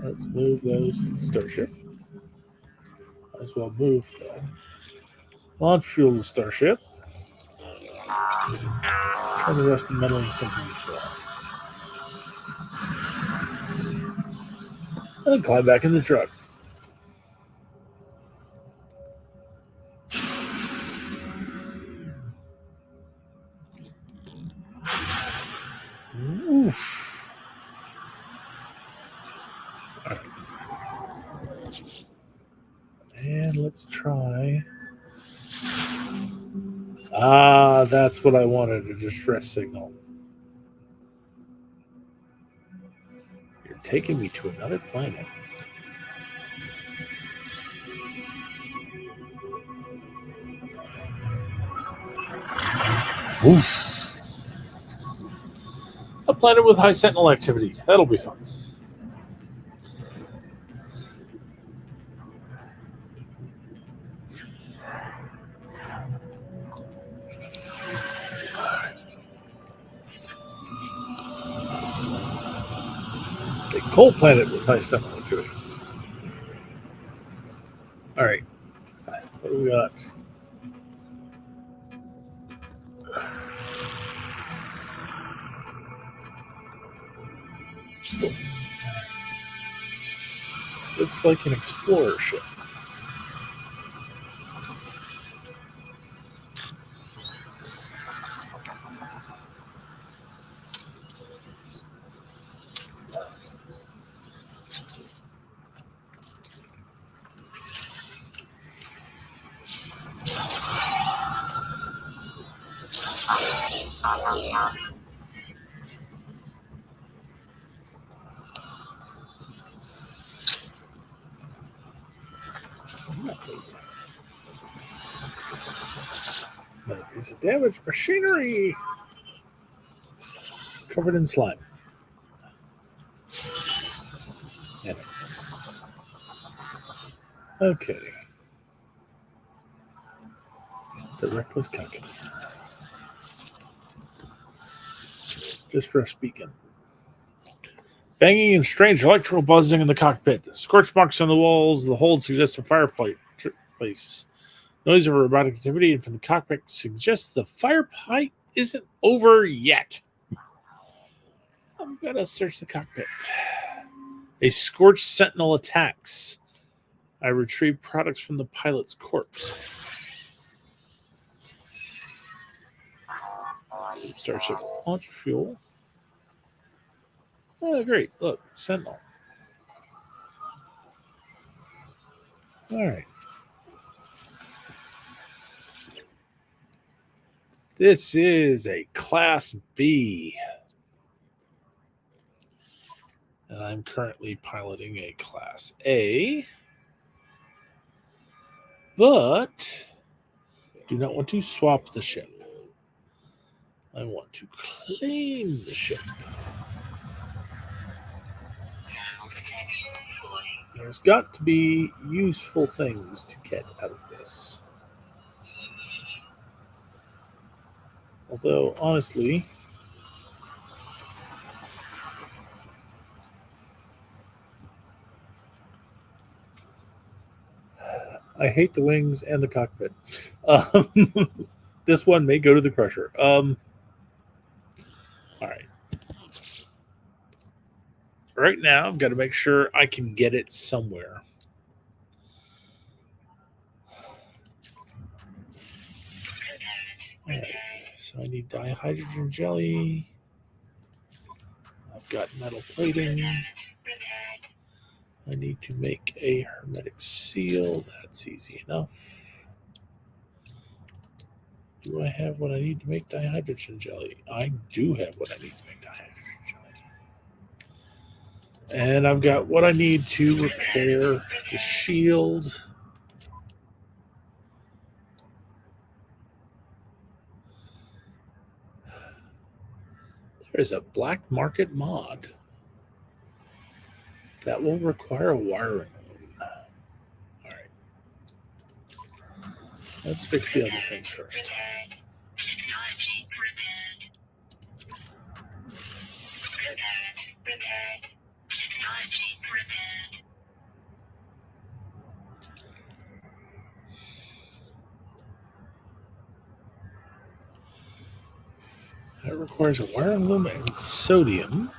S1: Let's move those to the starship. Might as well move the launch fuel to the starship. Turn the rest of the metal into something useful. And then climb back in the truck. Oof. All right. And let's try. Ah, that's what I wanted, a distress signal. You're taking me to another planet. Oof. A planet with high sentinel activity. That'll be fun. A cold planet with high sentinel activity. All right. What do we got? Looks like an explorer ship. That is a damaged machinery covered in slime. And okay. It's a reckless calculator. Just for us beacon. Banging and strange electrical buzzing in the cockpit. Scorch marks on the walls. The hold suggests a fireplace. Noise of robotic activity from the cockpit suggests the firefight isn't over yet. I'm going to search the cockpit. A scorched sentinel attacks. I retrieve products from the pilot's corpse. Starship launch fuel. Oh, great. Look, sentinel. All right. This is a Class B. And I'm currently piloting a Class A. But Do not want to swap the ship. I want to claim the ship. There's got to be useful things to get out of this. Although, honestly, I hate the wings and the cockpit. Um, this one may go to the crusher. All right. Right now, I've got to make sure I can get it somewhere. All right. So I need dihydrogen jelly. I've got metal plating. I need to make a hermetic seal. That's easy enough. Do I have what I need to make dihydrogen jelly? I do have what I need to make dihydrogen jelly. And I've got what I need to repair the shield. There's a black market mod that will require a wiring loom. All right. Let's fix the other things first. That requires a wiring loom and sodium.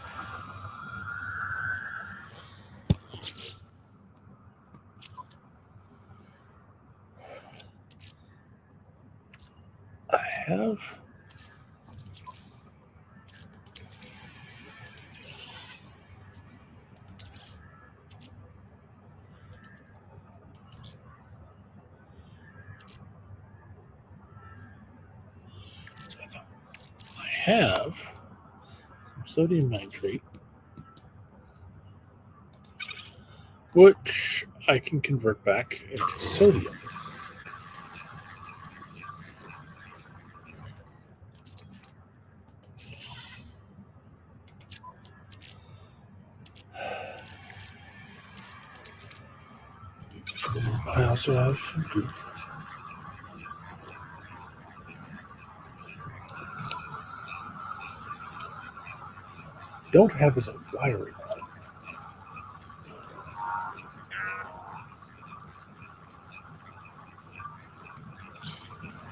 S1: I have. I have some sodium nitrate, which I can convert back into sodium. I also have some goop. Don't have as a wiring.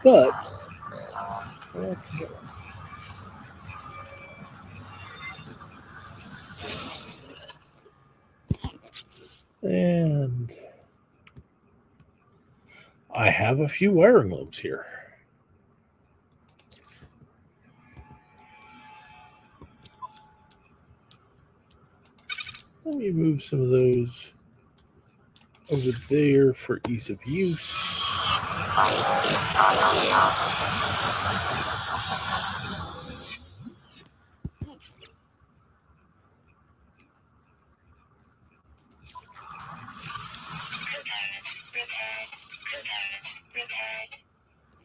S1: But and I have a few wiring loops here. Let me move some of those over there for ease of use.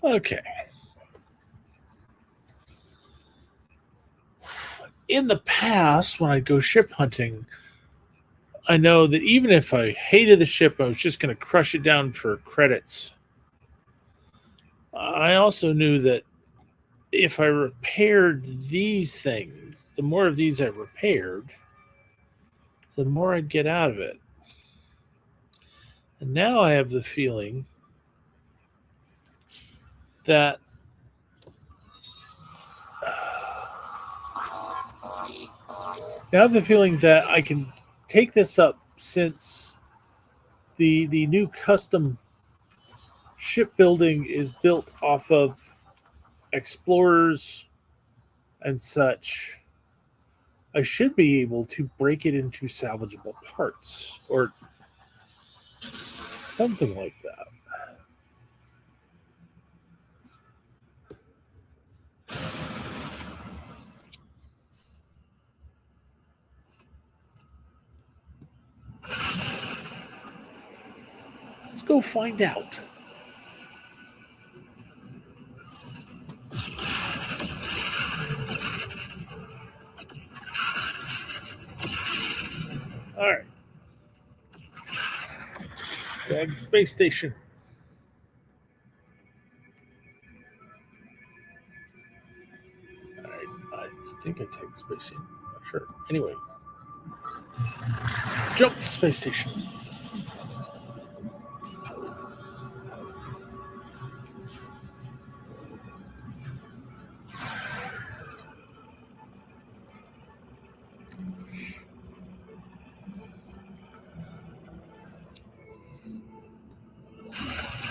S1: Okay. In the past, when I go ship hunting, I know that even if I hated the ship, I was just going to crush it down for credits. I also knew that if I repaired these things, the more of these I repaired, the more I'd get out of it. And now I have the feeling that I can take this up, since the new custom shipbuilding is built off of explorers and such. I should be able to break it into salvageable parts or something like that. Let's go find out. All right. Tag space station. All right. I think I tagged space station. Not sure. Anyway, jump to space station.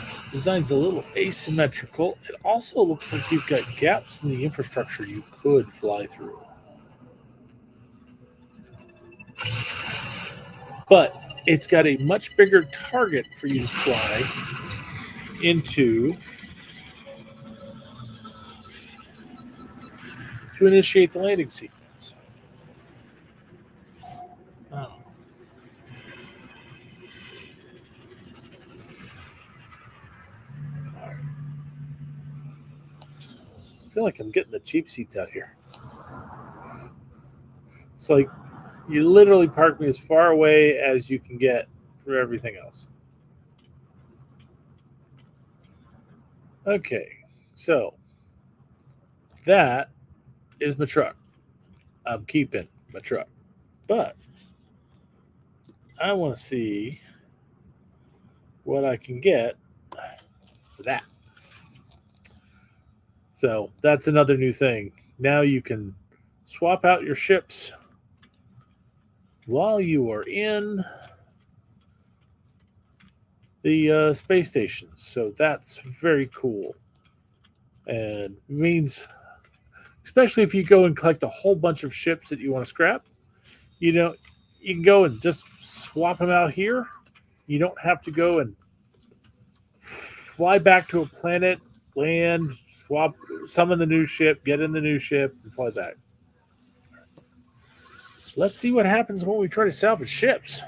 S1: This design's a little asymmetrical. It also looks like you've got gaps in the infrastructure you could fly through. But it's got a much bigger target for you to fly into to initiate the landing sequence. Oh. I feel like I'm getting the cheap seats out here. It's like you literally park me as far away as you can get for everything else. Okay, so that is my truck. I'm keeping my truck. But I want to see what I can get for that. So that's another new thing. Now you can swap out your ships while you are in the space station. So that's very cool. And means, especially if you go and collect a whole bunch of ships that you want to scrap, you can go and just swap them out here. You don't have to go and fly back to a planet, land, swap, summon the new ship, get in the new ship, and fly back. Let's see what happens when we try to salvage ships.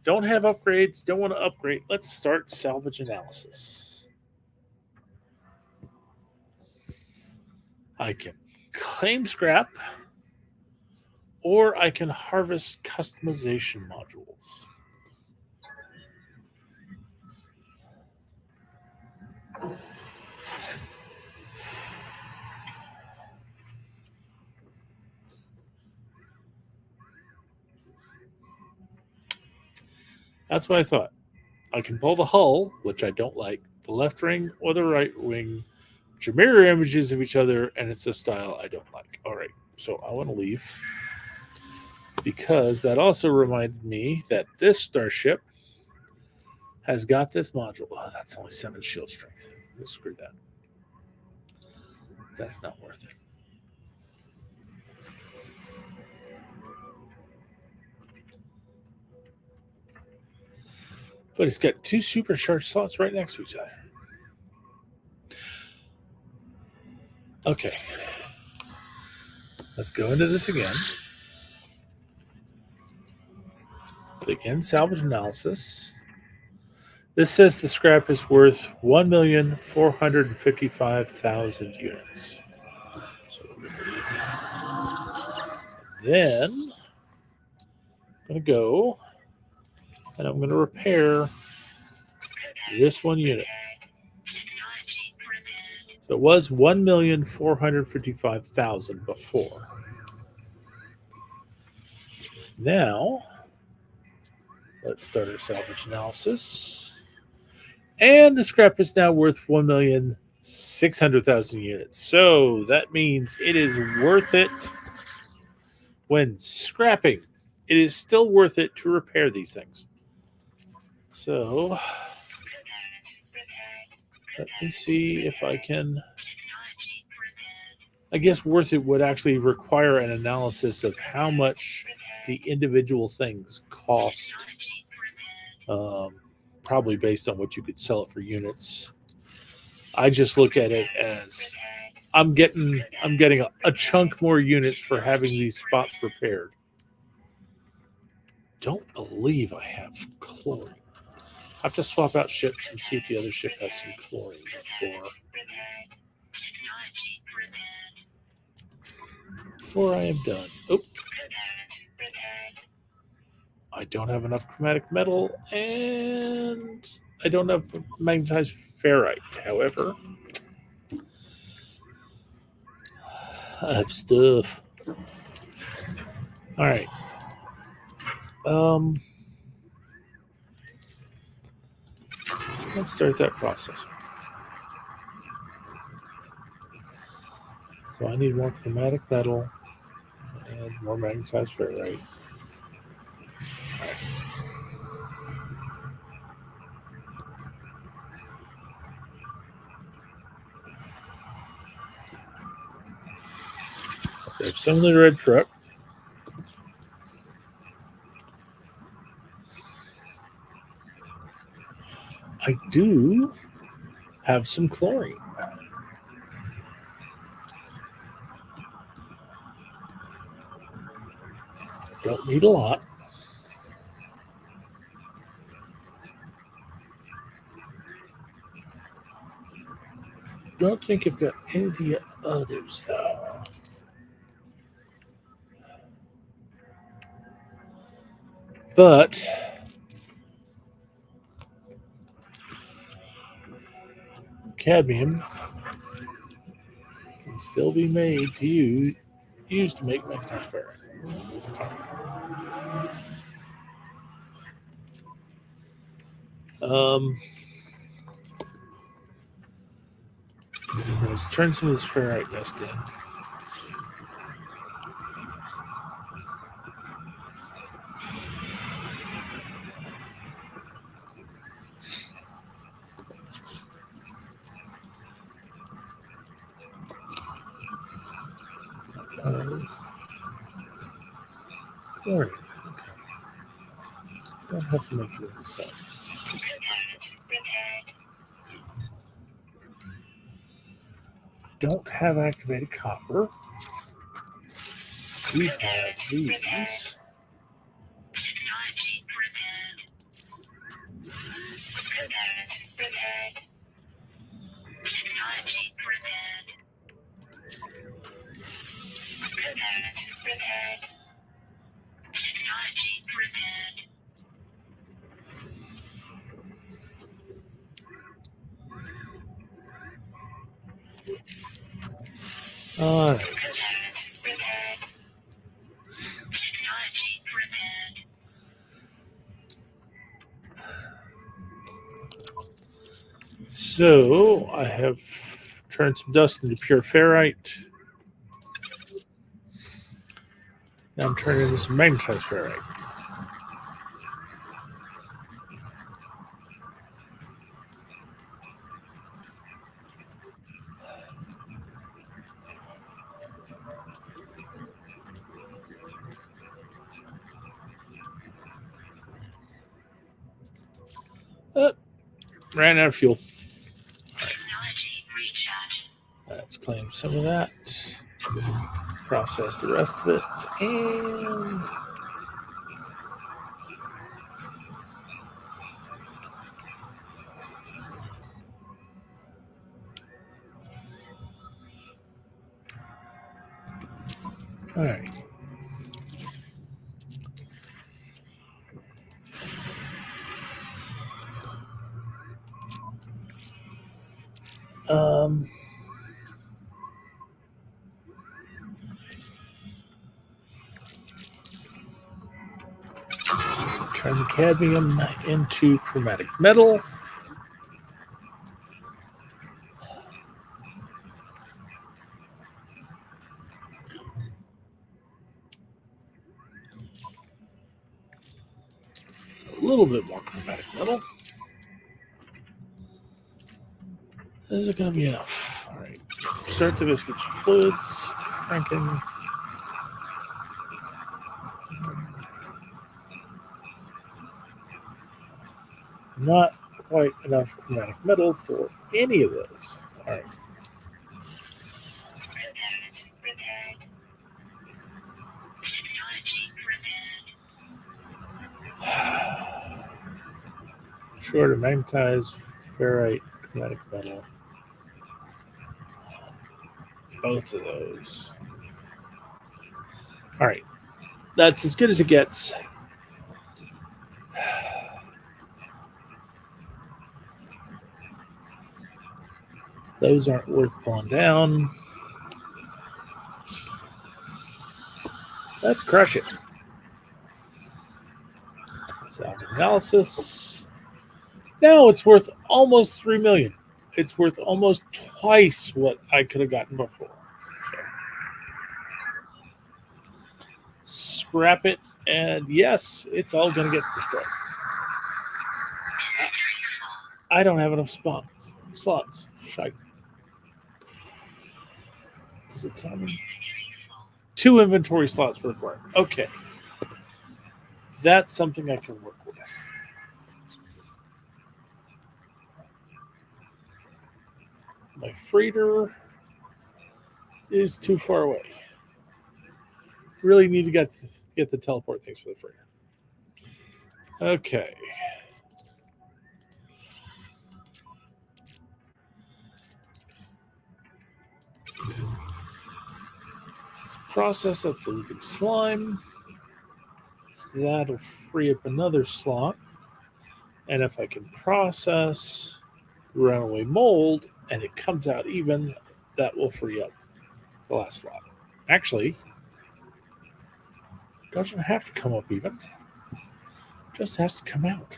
S1: Don't have upgrades, don't want to upgrade. Let's start salvage analysis. I can claim scrap, or I can harvest customization modules. That's what I thought. I can pull the hull, which I don't like, the left wing or the right wing, which are mirror images of each other, and it's a style I don't like. All right, so I want to leave because that also reminded me that this starship has got this module. Oh, that's only 7 shield strength. Screw that. That's not worth it. But it's got 2 supercharged slots right next to each other. Okay. Let's go into this again. Begin salvage analysis. This says the scrap is worth 1,455,000 units. So then I'm going to go and I'm going to repair this 1 unit. So it was 1,455,000 before. Now, let's start our salvage analysis. And the scrap is now worth 1,600,000 units. So that means it is worth it when scrapping. It is still worth it to repair these things. So let me see if I can. I guess worth it would actually require an analysis of how much the individual things cost. Probably based on what you could sell it for units. I just look at it as I'm getting a chunk more units for having these spots repaired. Don't believe I have chlorine. I have to swap out ships and see if the other ship has some chlorine before I am done. Oh. I don't have enough chromatic metal, and I don't have magnetized ferrite. However, I have stuff. All right. Let's start that processing. So I need more chromatic metal and more magnetized ferrite. There's some of the red truck. I do have some chlorine. Don't need a lot. Don't think I've got any of the others though. But cadmium can still be made to use to make magnetized ferrite. Let's turn some of this ferrite dust in. Chlorine. Okay. Don't have to make it with the sun. Don't have activated copper. We have these. All right. So I have turned some dust into pure ferrite. Now I'm turning into some magnetized ferrite. Ran out of fuel. Let's claim some of that. Process the rest of it. And all right. Turn the cadmium into chromatic metal. A little bit more chromatic metal. Is it going to be enough? All right. Start the viscous fluids. Cranking. Not quite enough chromatic metal for any of those. All right. Short of magnetized ferrite, chromatic metal. Both of those. All right. That's as good as it gets. Those aren't worth pulling down. Let's crush it. Salvage analysis. Now it's worth almost 3 million. It's worth almost twice what I could have gotten before. So, scrap it, and yes, it's all going to get destroyed. I don't have enough slots. Shite. Does it tell me? 2 inventory slots required. Okay. That's something I can work with. My freighter is too far away. Really need to get the teleport things for the freighter. Okay. Let's process up the liquid slime. That'll free up another slot. And if I can process runaway mold and it comes out even, that will free up the last slot. Actually, it doesn't have to come up even. It just has to come out.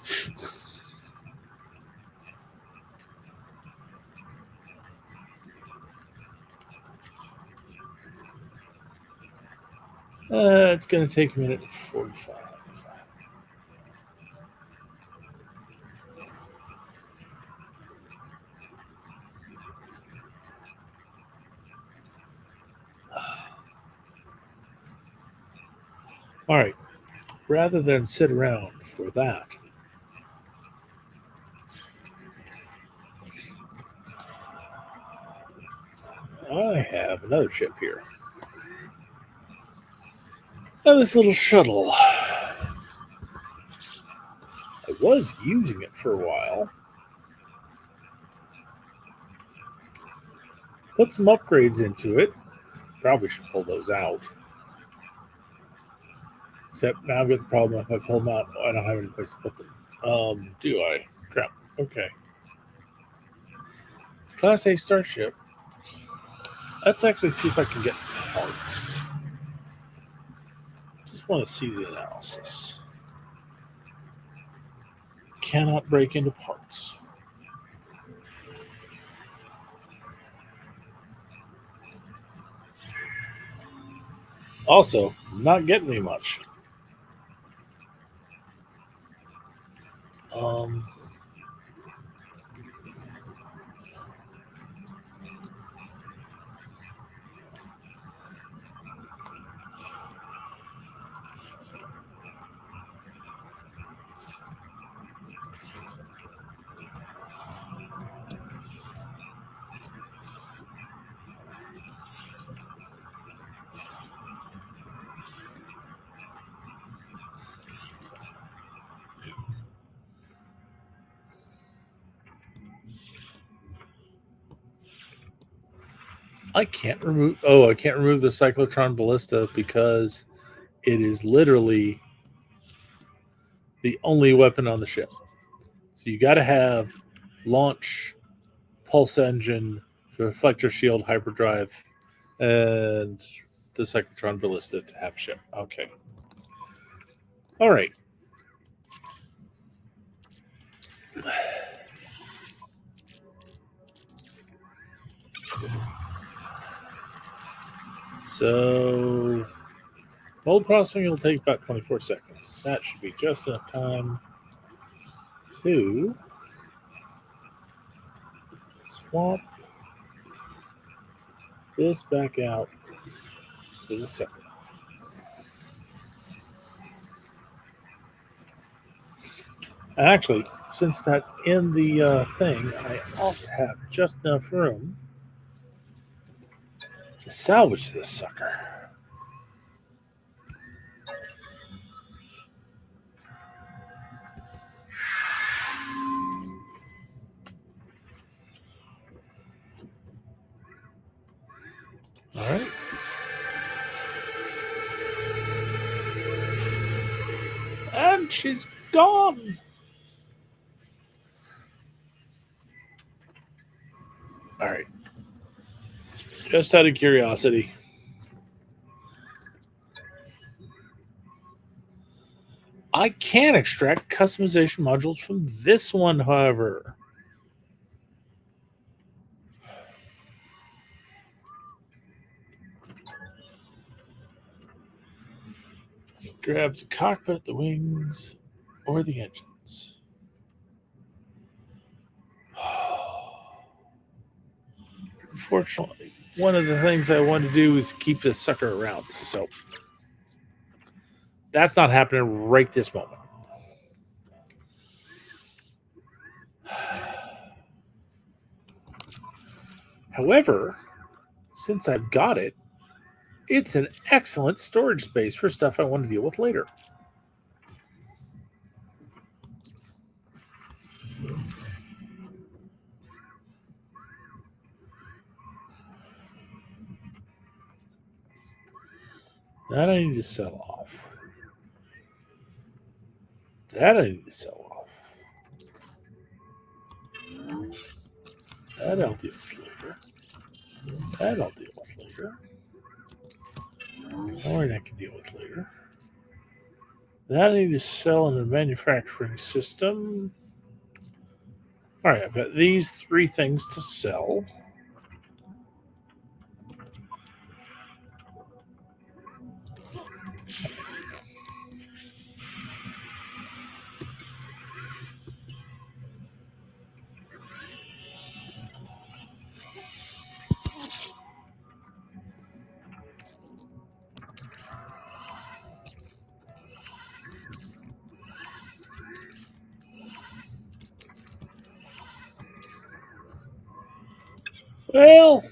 S1: It's going to take a minute 45. All right. Rather than sit around for that, I have another ship here. Now, this little shuttle. I was using it for a while. Put some upgrades into it. Probably should pull those out. Except now I've got the problem if I pull them out, I don't have any place to put them. Do I? Crap. Okay. It's Class A starship. Let's actually see if I can get parts. Just want to see the analysis. Cannot break into parts. Also, not getting me much. I can't remove. Oh, I can't remove the cyclotron ballista because it is literally the only weapon on the ship. So you got to have launch, pulse engine, the reflector shield, hyperdrive, and the cyclotron ballista to have ship. Okay. All right. So, mold processing will take about 24 seconds. That should be just enough time to swap this back out to the second. Actually, since that's in the thing, I ought to have just enough room to salvage this sucker. All right. And she's gone. All right. Just out of curiosity. I can extract customization modules from this one, however. Grab the cockpit, the wings, or the engines. Unfortunately, one of the things I wanted to do is keep this sucker around. So that's not happening right this moment. However, since I've got it, it's an excellent storage space for stuff I want to deal with later. That I need to sell off. That I need to sell off. That I'll deal with later. That I'll deal with later. Or I can deal with later. That I need to sell in the manufacturing system. All right, I've got these 3 things to sell. Well,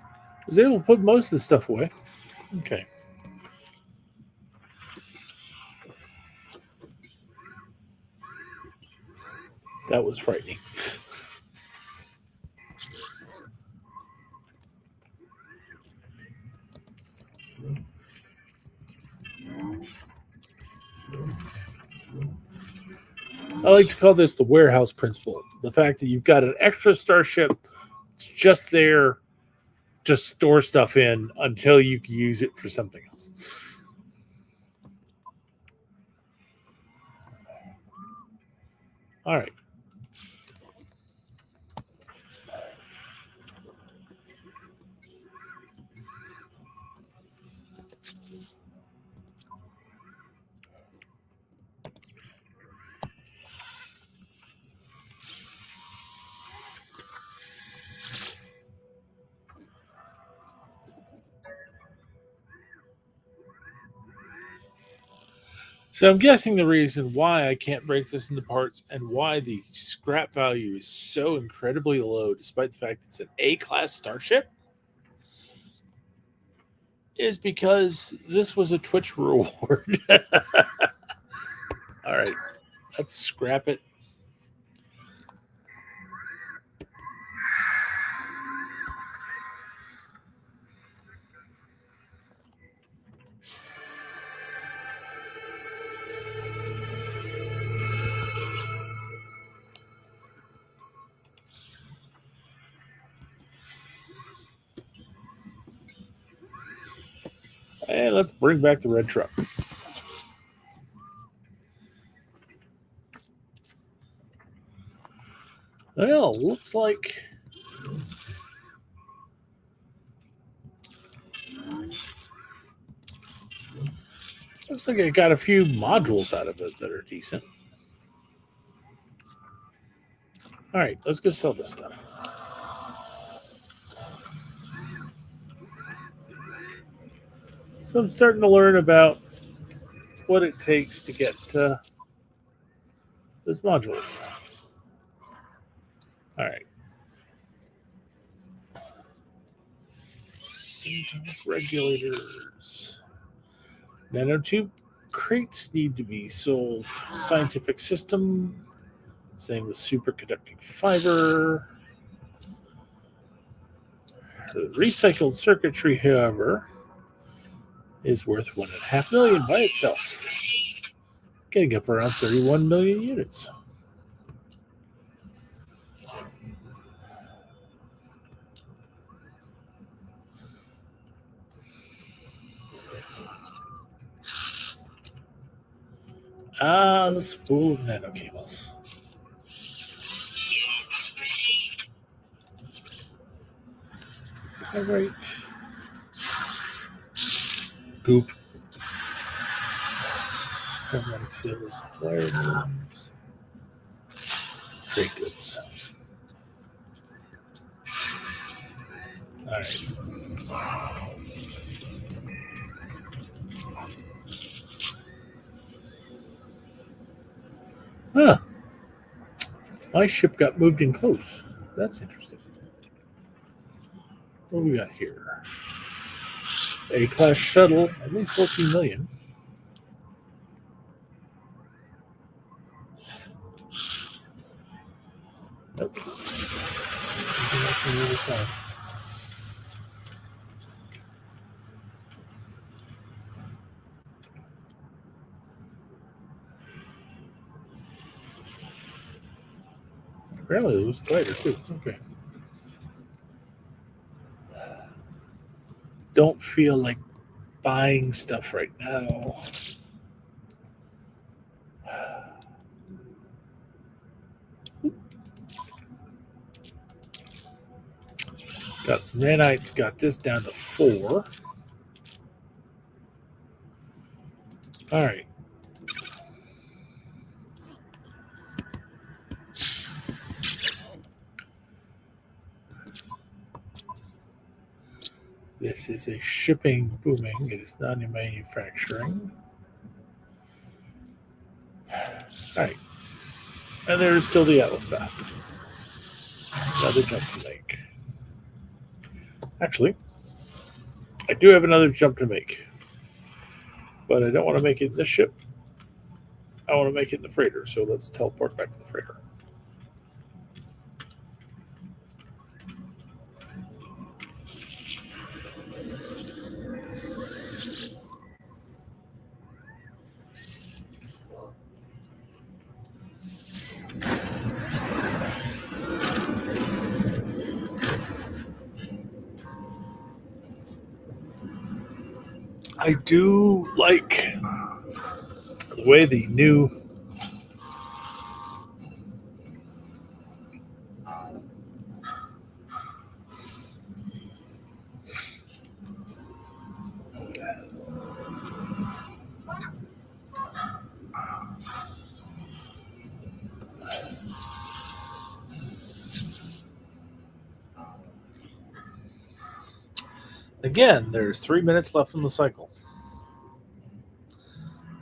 S1: I was able to put most of the stuff away. Okay. That was frightening. I like to call this the warehouse principle. The fact that you've got an extra starship, it's just there to store stuff in until you can use it for something else. All right. So I'm guessing the reason why I can't break this into parts and why the scrap value is so incredibly low, despite the fact it's an A-class starship, is because this was a Twitch reward. All right, let's scrap it. And let's bring back the red truck. Well, looks like I got a few modules out of it that are decent. All right, let's go sell this stuff. So I'm starting to learn about what it takes to get those modules. All right. Regulators. Nanotube crates need to be sold. Scientific system. Same with superconducting fiber. The recycled circuitry, however, is worth $1.5 million by itself. getting up around 31 million units. Ah, the spool of nano cables. All right. Goop. Harmonic seals. Wire looms. Trade goods. All right. Huh. My ship got moved in close. That's interesting. What do we got here? A class shuttle, only 14 million. Nope. Something else on the other side. Apparently, there was a fighter too. Okay. Don't feel like buying stuff right now. Got some nanites, got this down to 4. All right. This is a shipping booming. It is not in manufacturing. All right. And there is still the Atlas path. Another jump to make. Actually, I do have another jump to make. But I don't want to make it in this ship. I want to make it in the freighter. So let's teleport back to the freighter. I do like the way the new again, there's 3 minutes left in the cycle.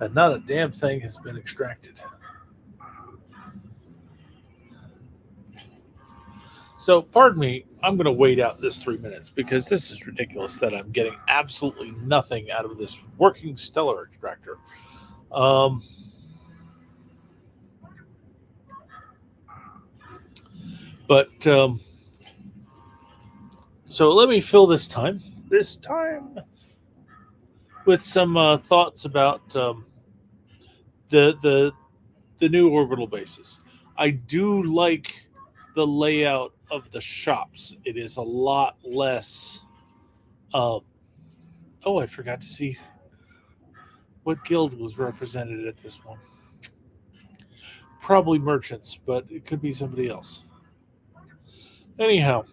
S1: And not a damn thing has been extracted. So, pardon me, I'm going to wait out this 3 minutes because this is ridiculous that I'm getting absolutely nothing out of this working stellar extractor. So let me fill this time with some thoughts about the new orbital bases. I do like the layout of the shops. It is a lot less. Oh, I forgot to see what guild was represented at this one. Probably merchants, but it could be somebody else. Anyhow,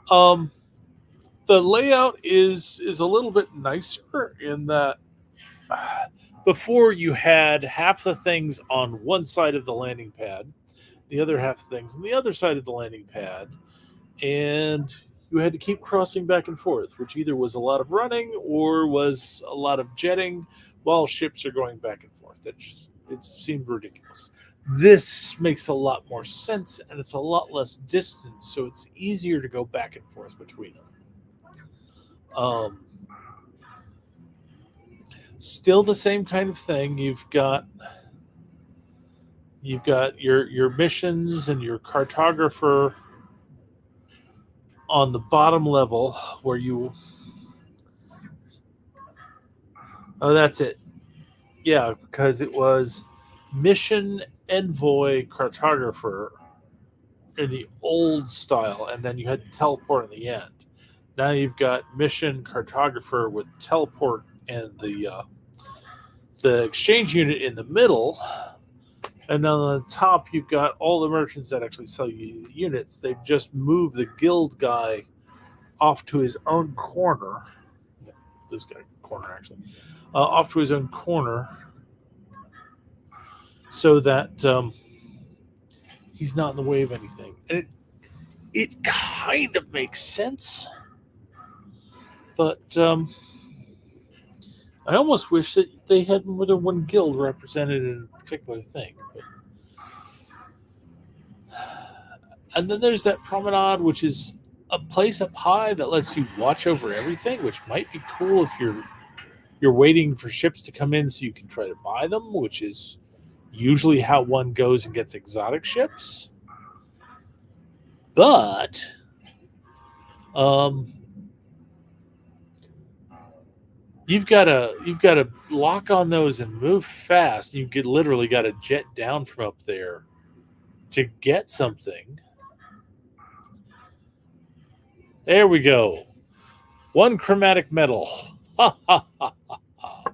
S1: the layout is a little bit nicer in that before you had half the things on one side of the landing pad, the other half of things on the other side of the landing pad, and you had to keep crossing back and forth, which either was a lot of running or was a lot of jetting while ships are going back and forth. It seemed ridiculous. This makes a lot more sense, and it's a lot less distance, so it's easier to go back and forth between them. Still the same kind of thing. You've got your missions and your cartographer on the bottom level where you. Oh, that's it. Yeah, because it was mission envoy cartographer in the old style, and then you had teleport in the end. Now you've got mission cartographer with teleport and the exchange unit in the middle, and then on the top you've got all the merchants that actually sell you the units. They've just moved the guild guy off to his own corner. This guy corner actually, off to his own corner, so that he's not in the way of anything. And it kind of makes sense, but I almost wish that they had more than one guild represented in a particular thing. But, and then there's that promenade, which is a place up high that lets you watch over everything, which might be cool if you're waiting for ships to come in so you can try to buy them, which is usually how one goes and gets exotic ships. But you've got to lock on those and move fast. You get literally got to jet down from up there to get something. There we go. One chromatic metal. Ha ha ha ha ha.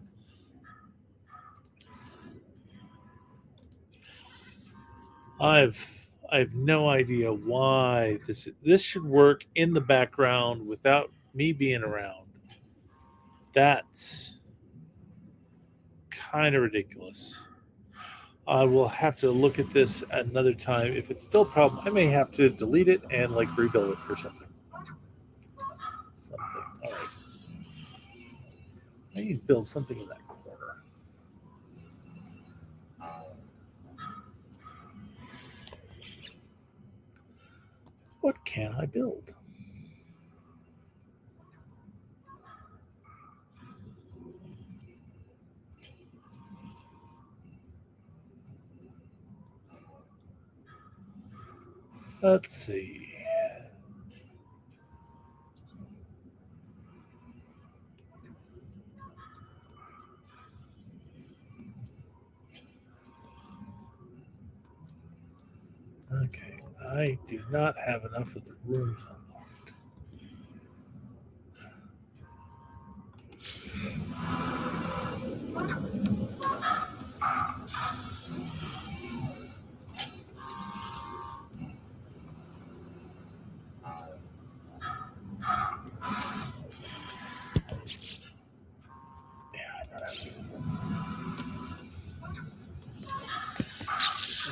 S1: I've no idea why this should work in the background without me being around. That's kind of ridiculous. I will have to look at this another time. If it's still a problem, I may have to delete it and like rebuild it or something. All right. I need to build something in that corner. What can I build? Let's see. Okay, I do not have enough of the rooms unlocked.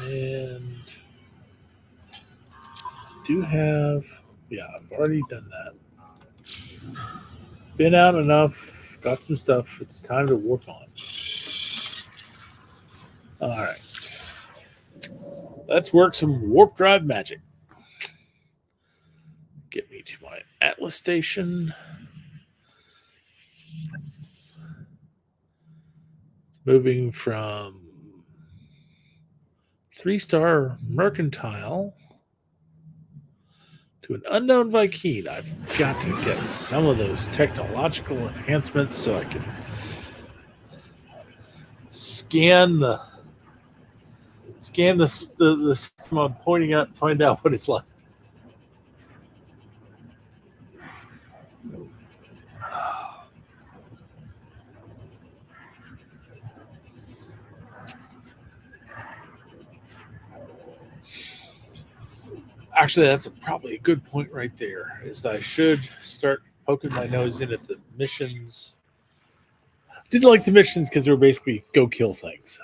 S1: And do have, yeah, I've already done that. Been out enough, got some stuff. It's time to work on. All right. Let's work some warp drive magic. Get me to my Atlas station. Moving from 3-star mercantile to an unknown Viking. I've got to get some of those technological enhancements so I can scan the system I'm pointing at, find out what it's like. Actually, that's probably a good point right there. Is that I should start poking my nose in at the missions. Didn't like the missions because they were basically go kill things.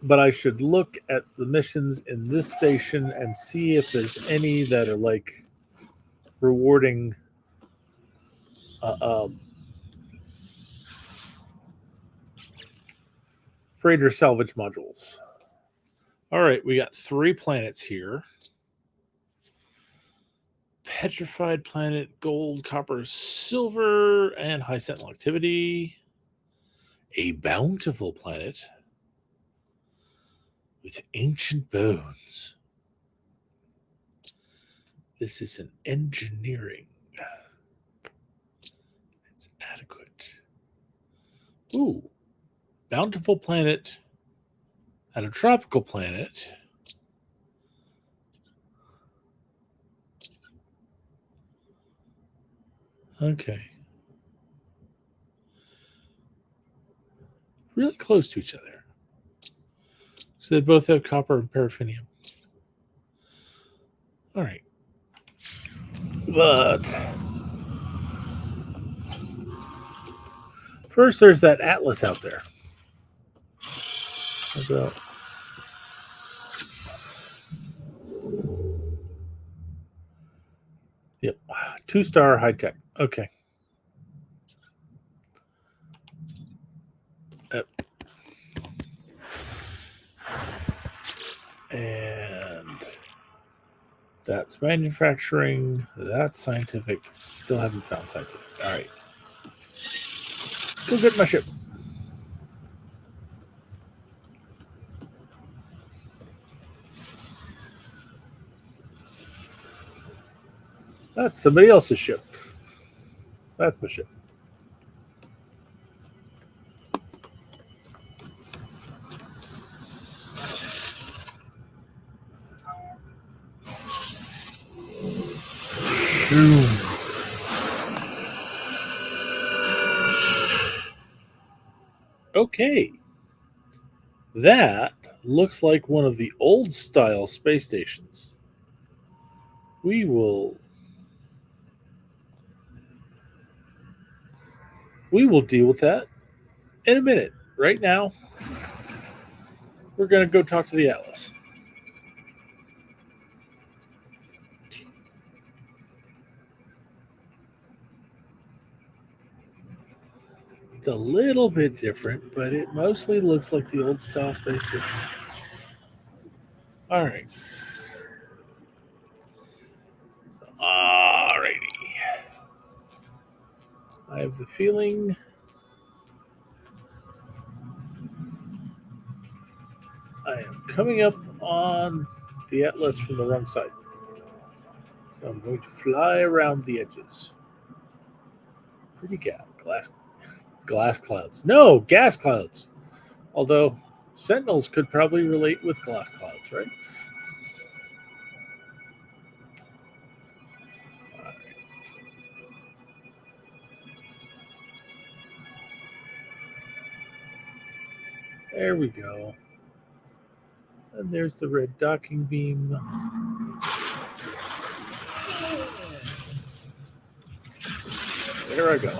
S1: But I should look at the missions in this station and see if there's any that are like rewarding freighter salvage modules. All right, we got 3 planets here. Petrified planet, gold, copper, silver, and high sentinel activity. A bountiful planet with ancient bones. This is an engineering. It's adequate. Ooh, bountiful planet and a tropical planet. Okay. Really close to each other. So they both have copper and paraffinium. All right. But first, there's that atlas out there. About yep, 2-star high tech. Okay. Yep. And that's manufacturing. That's scientific. Still haven't found scientific. All right. Go get my ship. That's somebody else's ship. That's my ship. Boom. Okay. That looks like one of the old style space stations. We will deal with that in a minute. Right now, we're going to go talk to the Atlas. It's a little bit different, but it mostly looks like the old style space station. All right. Alrighty. I have the feeling I am coming up on the Atlas from the wrong side. So I'm going to fly around the edges. Pretty glass clouds. No, gas clouds. Although Sentinels could probably relate with glass clouds, right? There we go. And there's the red docking beam. There I go.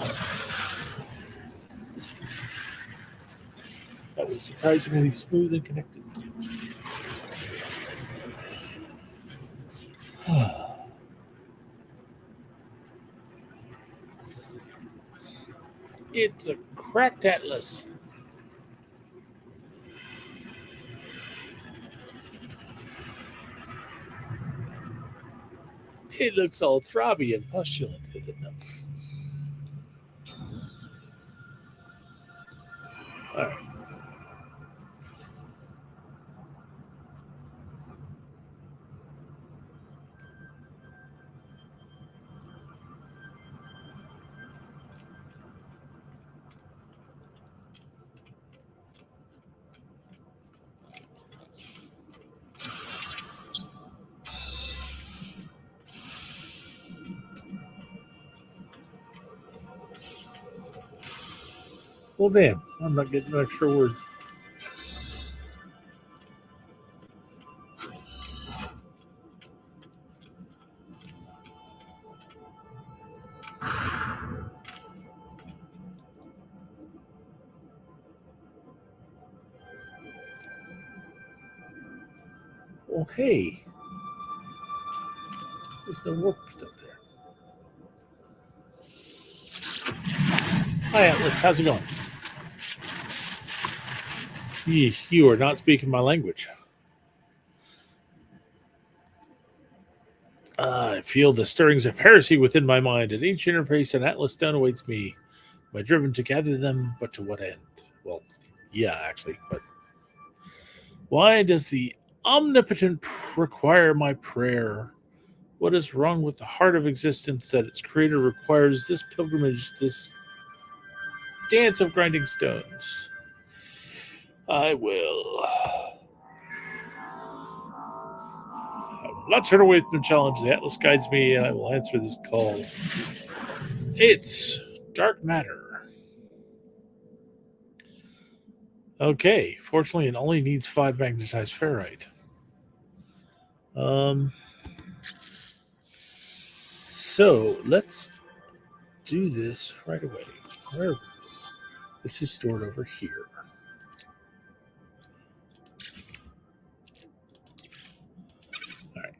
S1: That was surprisingly smooth and connected. It's a cracked atlas. It looks all throbby and pustulant. All right. Well, damn, I'm not getting extra words. Well, hey, there's no warp stuff there. Hi, Atlas. How's it going? You are not speaking my language. I feel the stirrings of heresy within my mind. At each interface, an Atlas stone awaits me. Am I driven to gather them, but to what end? Well, yeah, actually, but why does the omnipotent require my prayer? What is wrong with the heart of existence that its creator requires this pilgrimage, this dance of grinding stones? I will. I will not turn away from the challenge. The Atlas guides me, and I will answer this call. It's dark matter. Okay, fortunately, it only needs 5 magnetized ferrite. So let's do this right away. Where is this? This is stored over here. All right.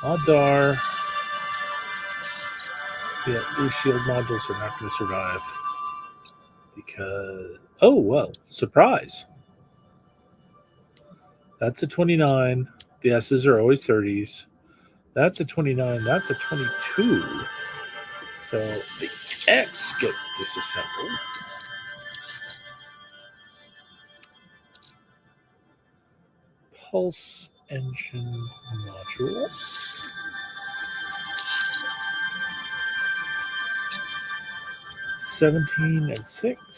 S1: Odds are, yeah, these shield modules are not going to survive because. Oh well, surprise! That's a 29. The S's are always 30s. That's a 29. That's a 22. So the X gets disassembled. Pulse engine module. 17 and 6.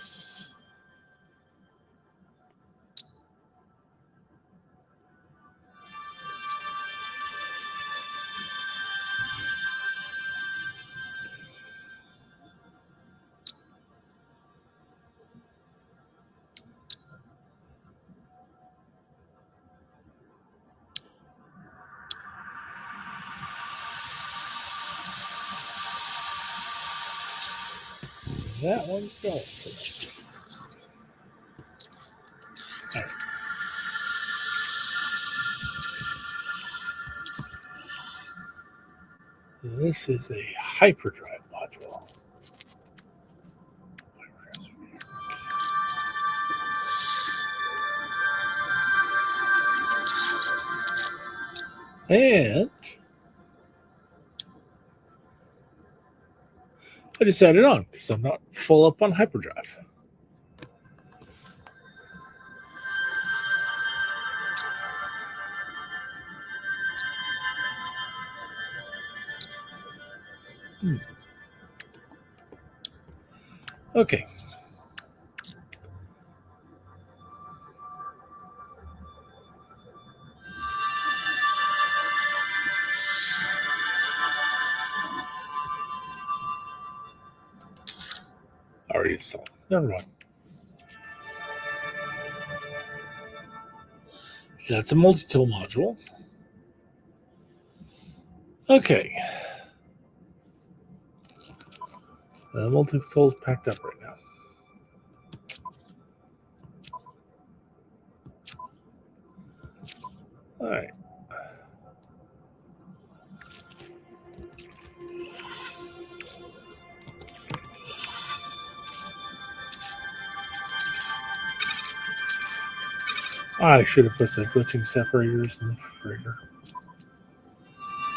S1: That one's gone. Right. This is a hyperdrive module. And I just added on because I'm not full up on hyperdrive. Okay. Already installed. Never mind. That's a multi-tool module. Okay. The multi-tool is packed up right now. All right. I should have put the glitching separators in the refrigerator.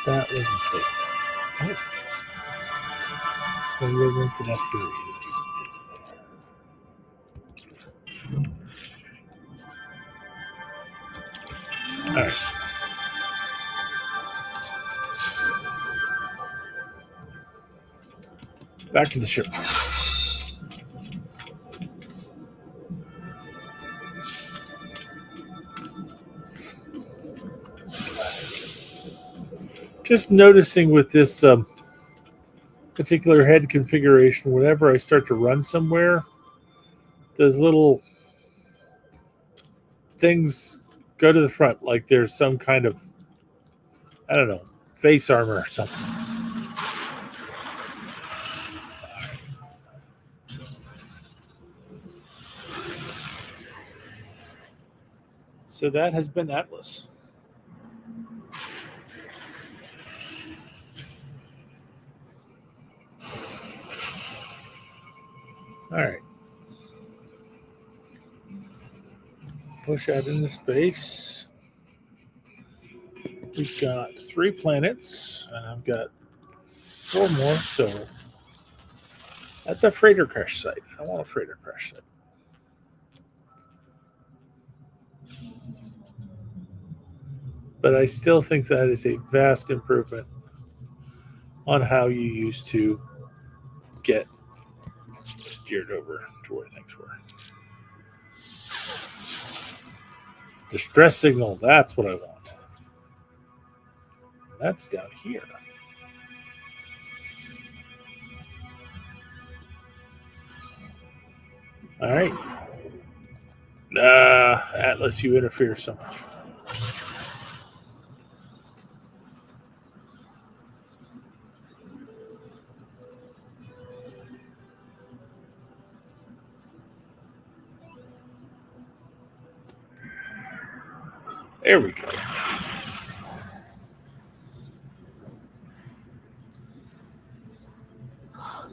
S1: That was a mistake. Oh. So we're going for that period. All right. Back to the ship. Just noticing with this particular head configuration, whenever I start to run somewhere, those little things go to the front like there's some kind of, I don't know, face armor or something. So that has been Atlas. All right. Push out into space. We've got 3 planets, and I've got 4 more, so that's a freighter crash site. I want a freighter crash site. but I still think that is a vast improvement on how you used to get steered over to where things were. Distress signal, that's what I want. That's down here. All right. Atlas, you interfere so much. There we go.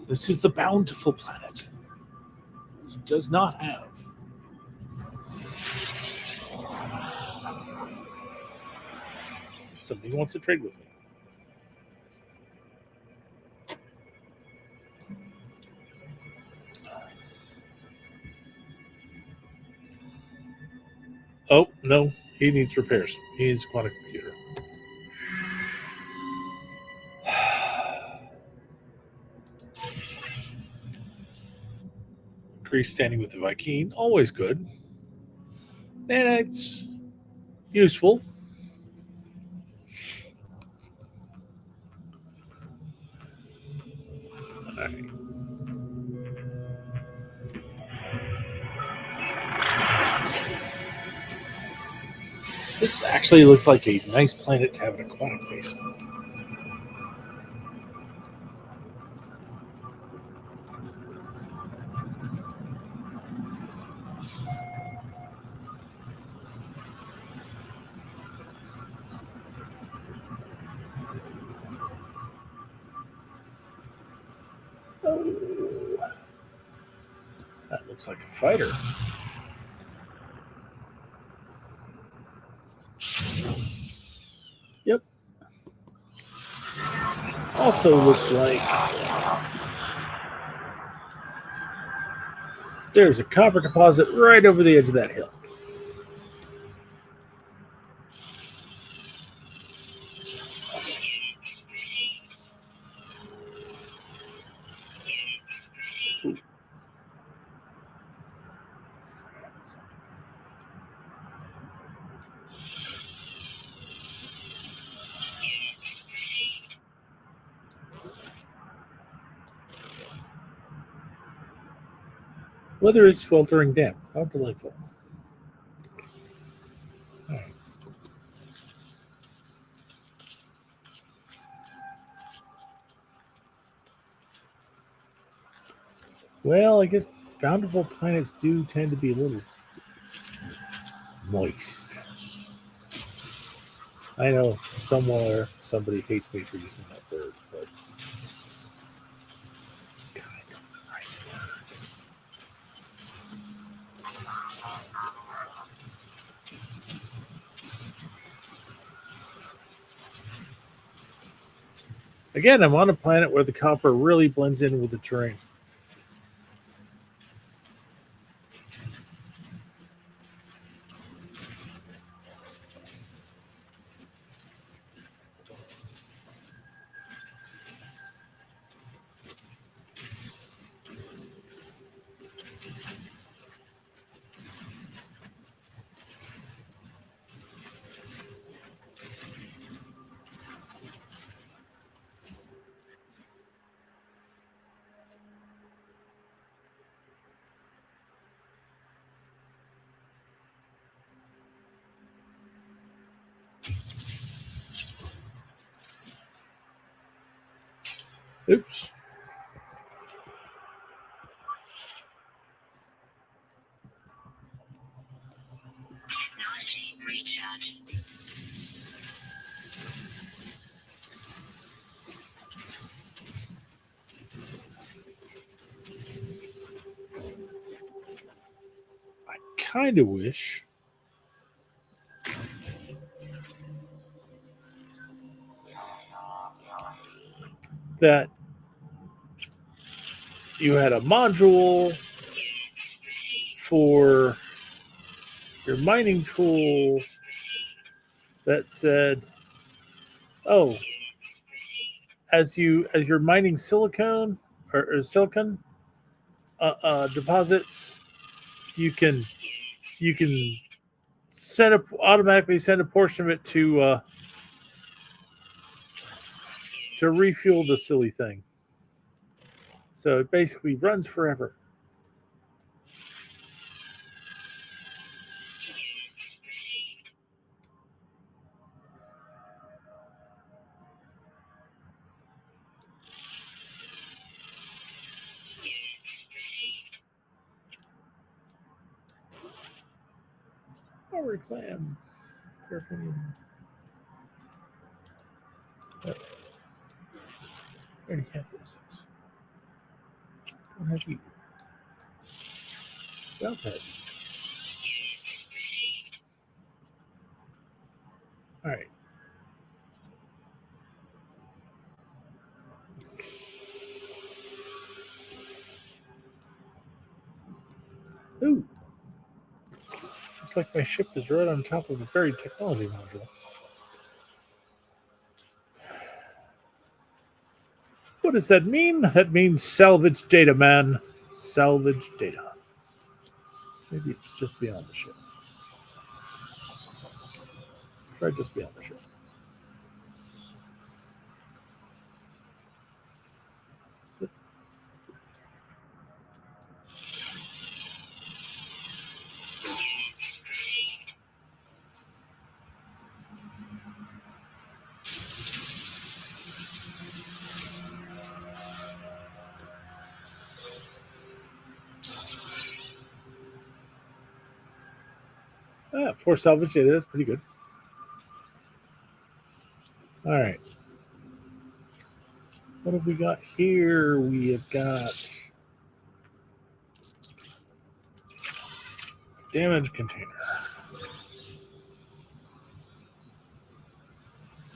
S1: This is the bountiful planet. It does not have. Somebody wants to trade with me. Oh, no. He needs repairs. He needs a quantum computer. Greece standing with the Viking. Always good. Nanites. Useful. All right. This actually looks like a nice planet to have an aquatic base on. Oh, that looks like a fighter. Yep. Also looks like there's a copper deposit right over the edge of that hill. Ooh. Weather is sweltering damp. How delightful. All right. Well, I guess bountiful planets do tend to be a little moist. I know somewhere somebody hates me for using that word, but it's kind of the right word. Again, I'm on a planet where the copper really blends in with the terrain. Oops.
S2: Technology recharge.
S1: I kind of wish that you had a module for your mining tool that said, "Oh, as you're mining silicone or silicon deposits, you can you can automatically send a portion of it to refuel the silly thing. So it basically runs forever." I'll reclaim paraffinium. I already have those things. Don't have you. Well, have you. All right. Ooh, looks like my ship is right on top of a buried technology module. What does that mean? That means salvage data, man. Salvage data. Maybe it's just beyond the ship. Let's try just beyond the ship. For salvage data, that's pretty good. All right. What have we got here? We have got damage container.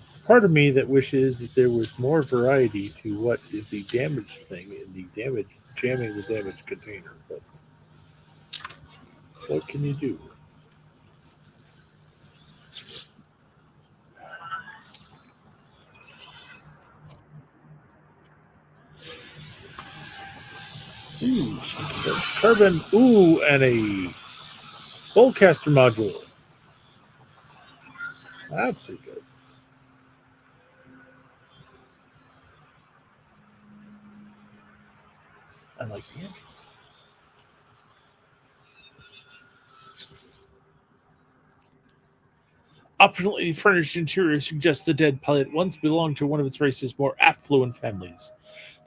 S1: There's part of me that wishes that there was more variety to what is the damage thing in the damage jamming the damage container, but what can you do? Ooh, so carbon. Ooh, and a bowcaster module. That's pretty good. I like the engines. Optionally furnished interior suggests the dead pilot once belonged to one of its race's more affluent families.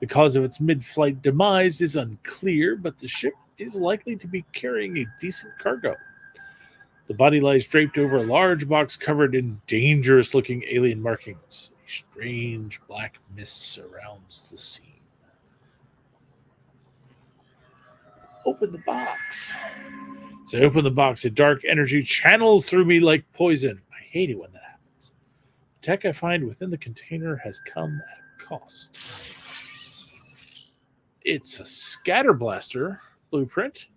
S1: The cause of its mid-flight demise is unclear, but the ship is likely to be carrying a decent cargo. The body lies draped over a large box covered in dangerous-looking alien markings. A strange black mist surrounds the scene. Open the box. As I open the box, a dark energy channels through me like poison. I hate it when that happens. The tech I find within the container has come at a cost. It's a scatter blaster blueprint.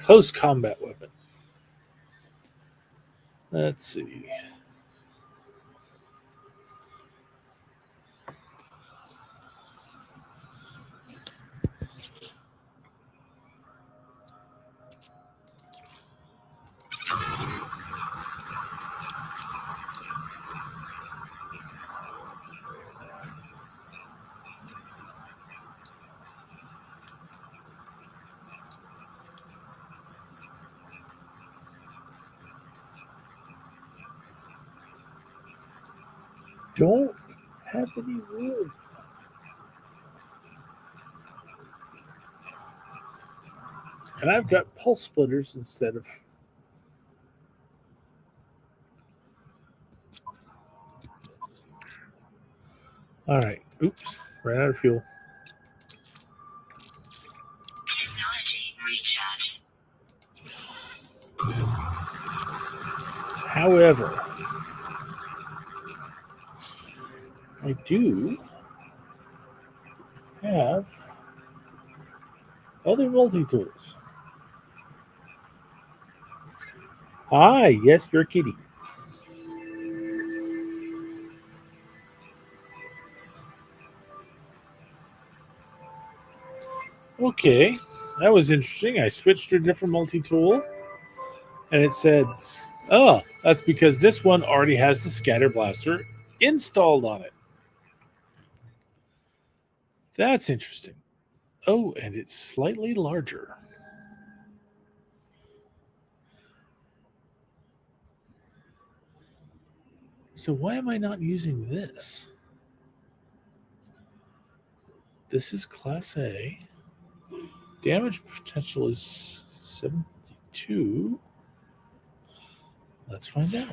S1: Close combat weapon. Let's see. Don't have any wood. And I've got pulse splitters instead of. All right. Oops. Ran out of fuel.
S2: Technology recharge.
S1: However, I do have other multi-tools. Hi, yes, you're a kitty. Okay, that was interesting. I switched to a different multi-tool, and it says, oh, that's because this one already has the scatter blaster installed on it. That's interesting. Oh, and it's slightly larger. So why am I not using this? This is Class A. Damage potential is 72. Let's find out.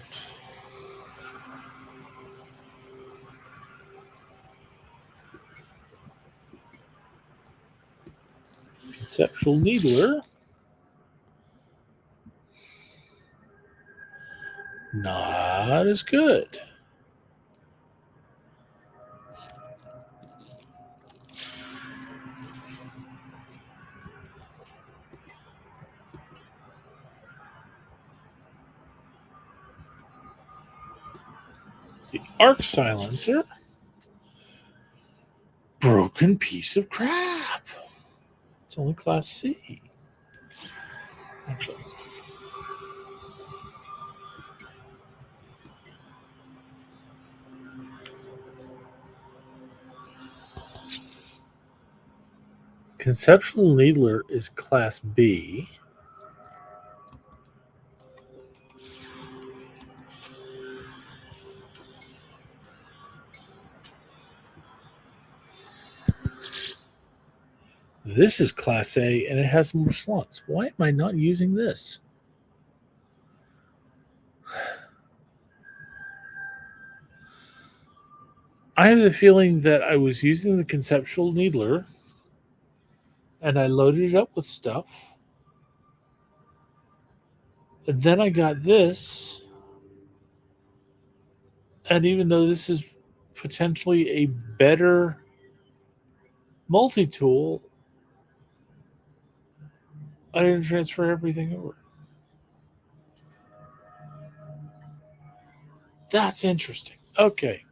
S1: Conceptual Needler. Not as good. The Arc Silencer. Broken piece of crap. It's only Class C. Actually. Conceptual Needler is Class B. This is Class A, and it has more slots. Why am I not using this? I have the feeling that I was using the Conceptual Needler, and I loaded it up with stuff. And then I got this, and even though this is potentially a better multi-tool, I didn't transfer everything over. That's interesting. Okay.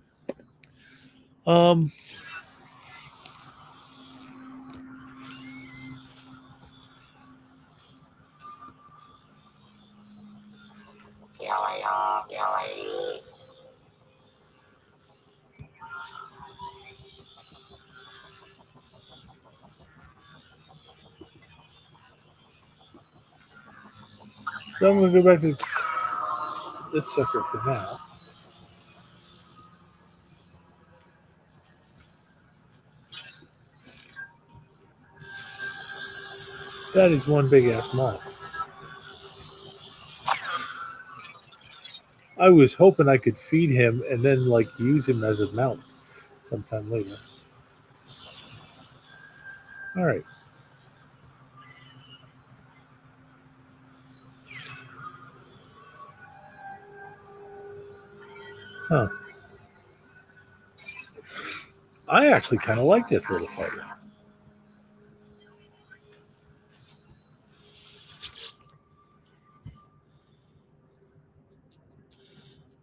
S1: Um, so I'm going to go back to this sucker for now. That is one big ass moth. I was hoping I could feed him and then like use him as a mount sometime later. All right. Huh. I actually kind of like this little fighter.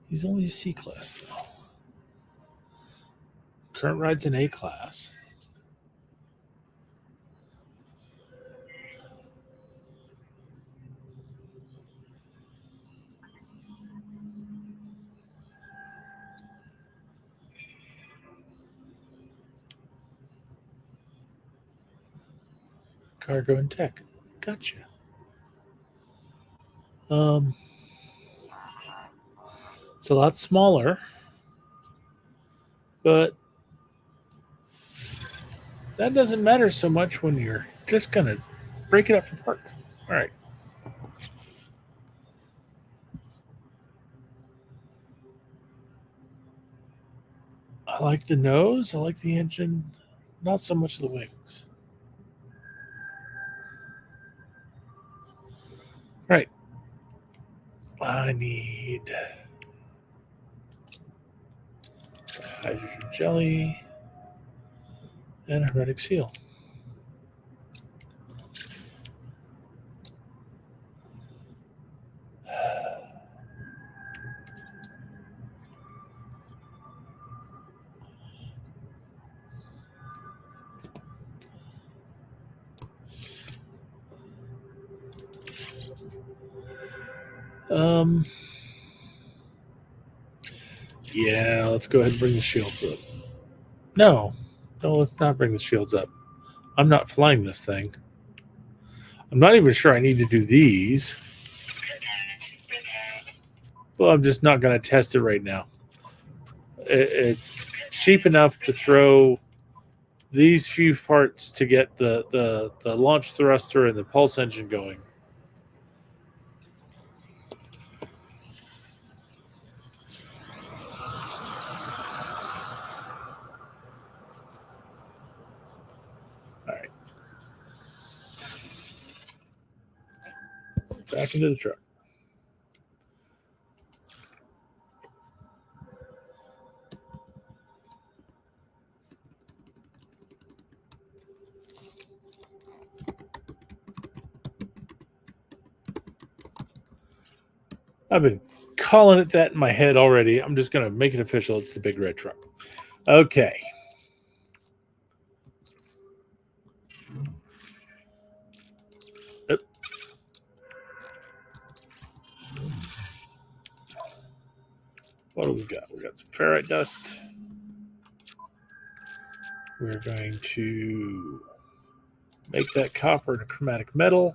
S1: He's only a C class though. Current ride's an A class. Cargo and tech. Gotcha. Um, it's a lot smaller, but that doesn't matter so much when you're just gonna break it up for parts. All right. I like the nose. I like the engine. Not so much the wings. Right. I need hydrogen jelly And a hermetic seal. Yeah, let's go ahead and bring the shields up. No, let's not bring the shields up. I'm not flying this thing. I'm not even sure I need to do these. Well, I'm just not going to test it right now. It's cheap enough to throw these few parts to get the launch thruster and the pulse engine going. All right. Back into the truck. I've been calling it that in my head already. I'm just going to make it official. It's the big red truck. Okay. Oop. What do we got? We got some ferrite dust. We're going to make that copper into chromatic metal.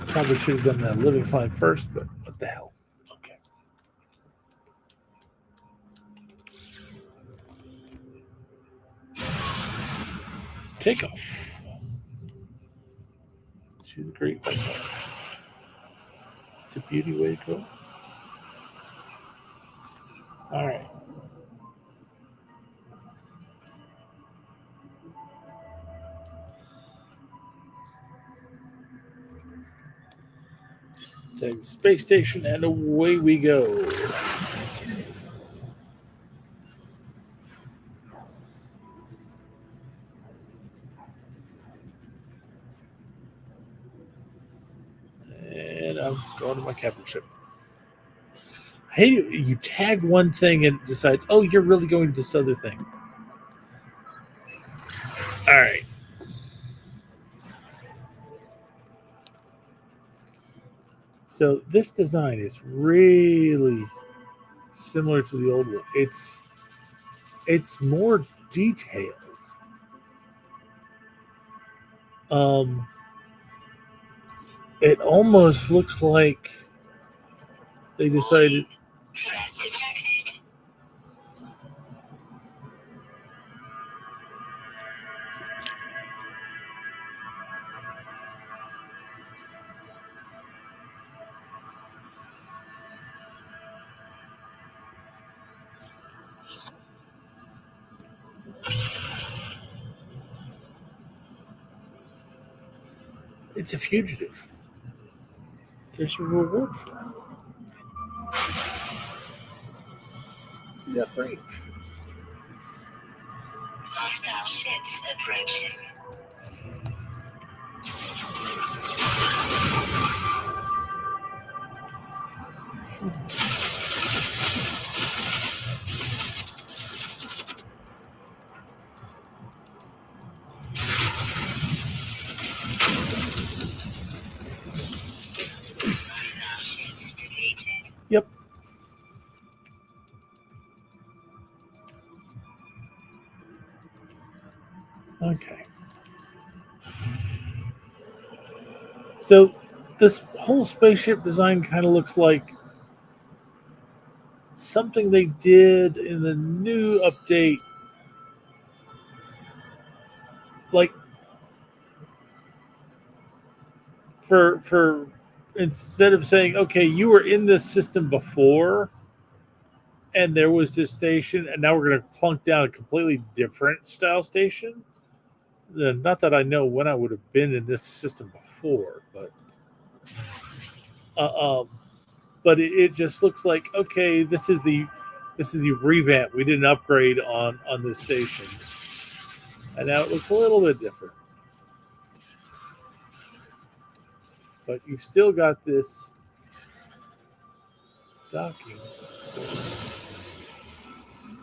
S1: Probably should have done that living slime first, but what the hell? Okay. Take off to the Great White North. It's a beauty way to go. All right. Take the space station and away we go. And I'm going to my captain ship. I hate it. You tag one thing and it decides, oh, you're really going to this other thing. All right. So this design is really similar to the old one. It's more detailed. It almost looks like they decided.
S2: Threat detected.
S1: It's a fugitive. There's a reward for it. He's got range.
S2: Hostile ships approaching. Hostile ships defeated.
S1: Yep. Okay. So this whole spaceship design kind of looks like something they did in the new update. Like for instead of saying, okay, you were in this system before and there was this station and now we're going to plunk down a completely different style station. Not that I know when I would have been in this system before, uh, um, but it just looks like, okay, this is the revamp. We did an upgrade on this station. And now it looks a little bit different. But you've still got this docking.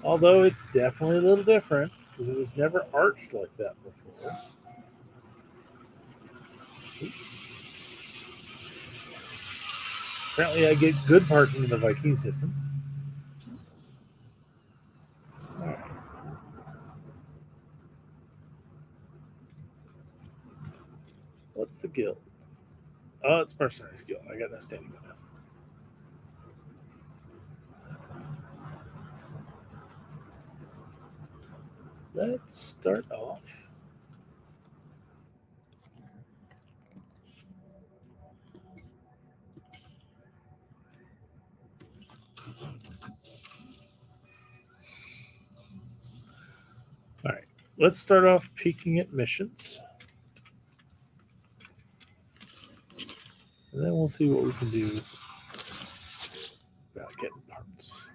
S1: Although it's definitely a little different because it was never arched like that before. Apparently, I get good parking in the Viking system. All right. What's the guild? Oh, it's Mercenaries Guild. I got no standing on that. Let's start off. All right. Let's start off peeking at missions. And then we'll see what we can do about getting parts.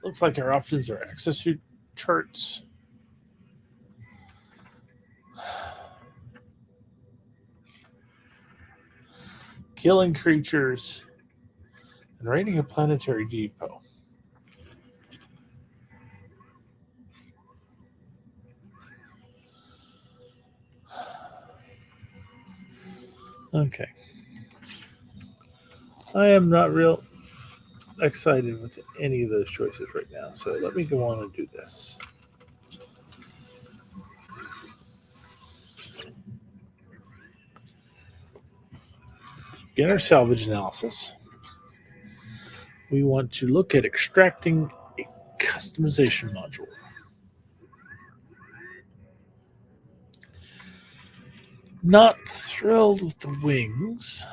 S1: Looks like our options are exosuit charts, killing creatures, and raiding a planetary depot. Okay. I am not real excited with any of those choices right now, so let me go on and do this. In our salvage analysis, we want to look at extracting a customization module. Not thrilled with the wings,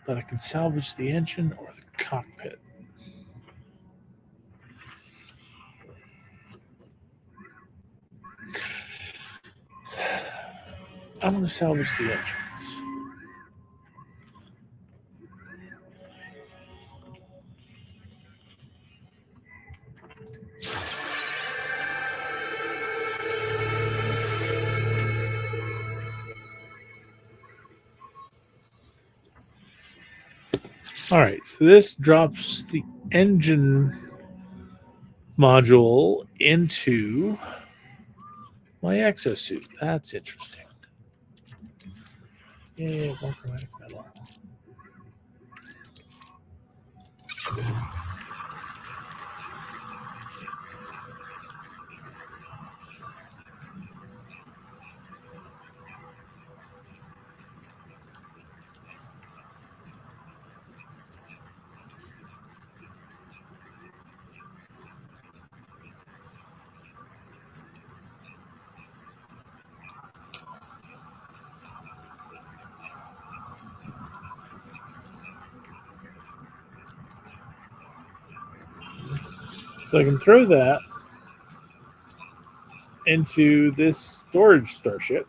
S1: but I can salvage the engine or the cockpit. I'm going to salvage the engines. All right, so this drops the engine module into my exosuit. That's interesting. Yeah, monochromatic metal. So I can throw that into this storage starship.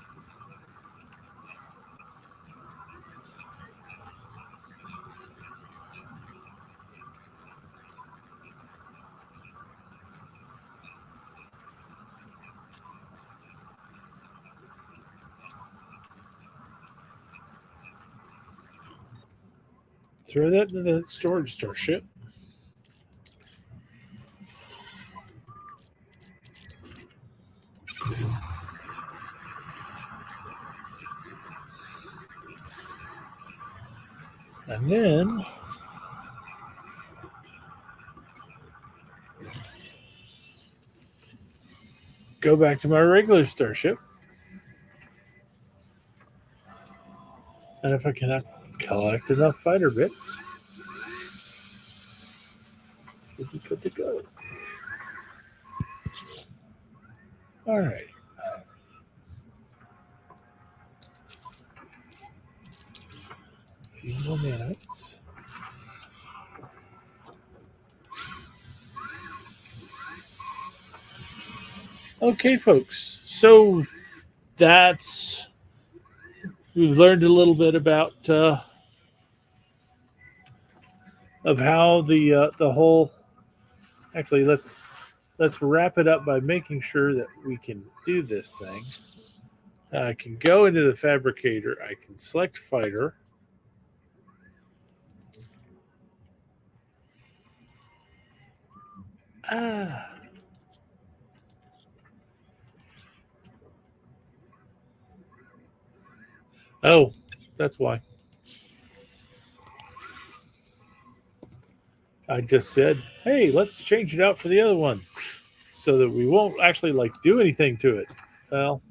S1: Throw that into the storage starship. And then go back to my regular starship. And if I cannot collect enough fighter bits, we'll be good to go. All right. Few more nanites. Okay, folks. So we've learned a little bit about of how the whole. Actually, let's wrap it up by making sure that we can do this thing. I can go into the fabricator. I can select fighter. Ah. Oh, that's why. I just said, hey, let's change it out for the other one so that we won't actually like do anything to it. Well,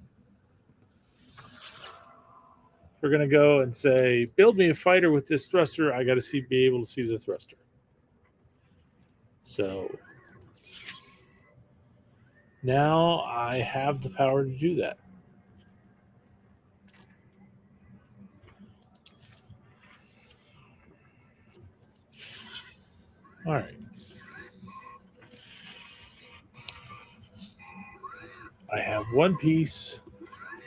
S1: we're going to go and say, build me a fighter with this thruster. I got to be able to see the thruster. So now I have the power to do that. All right. I have one piece.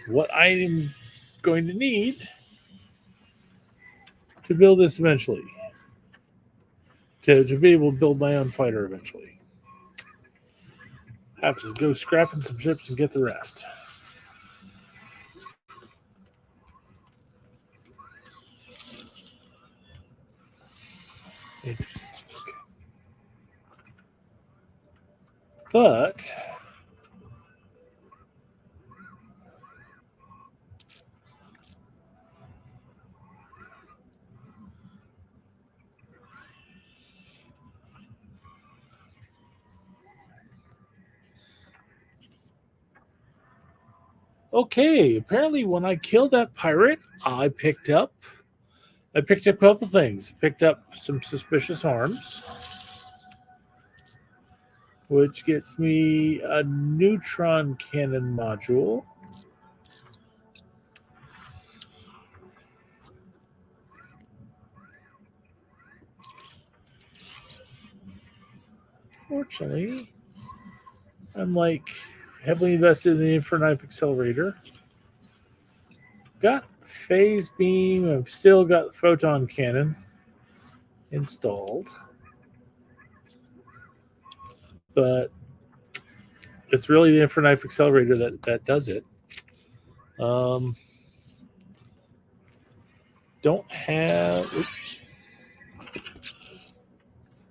S1: What I am going to need to build this eventually, to be able to build my own fighter eventually. Have to go scrapping some ships and get the rest. But okay, apparently when I killed that pirate, I picked up a couple things. Picked up some suspicious arms, which gets me a neutron cannon module. Fortunately, I'm like heavily invested in the infrared accelerator. Got phase beam. I've still got photon cannon installed, but it's really the infrared accelerator that does it. Um, don't have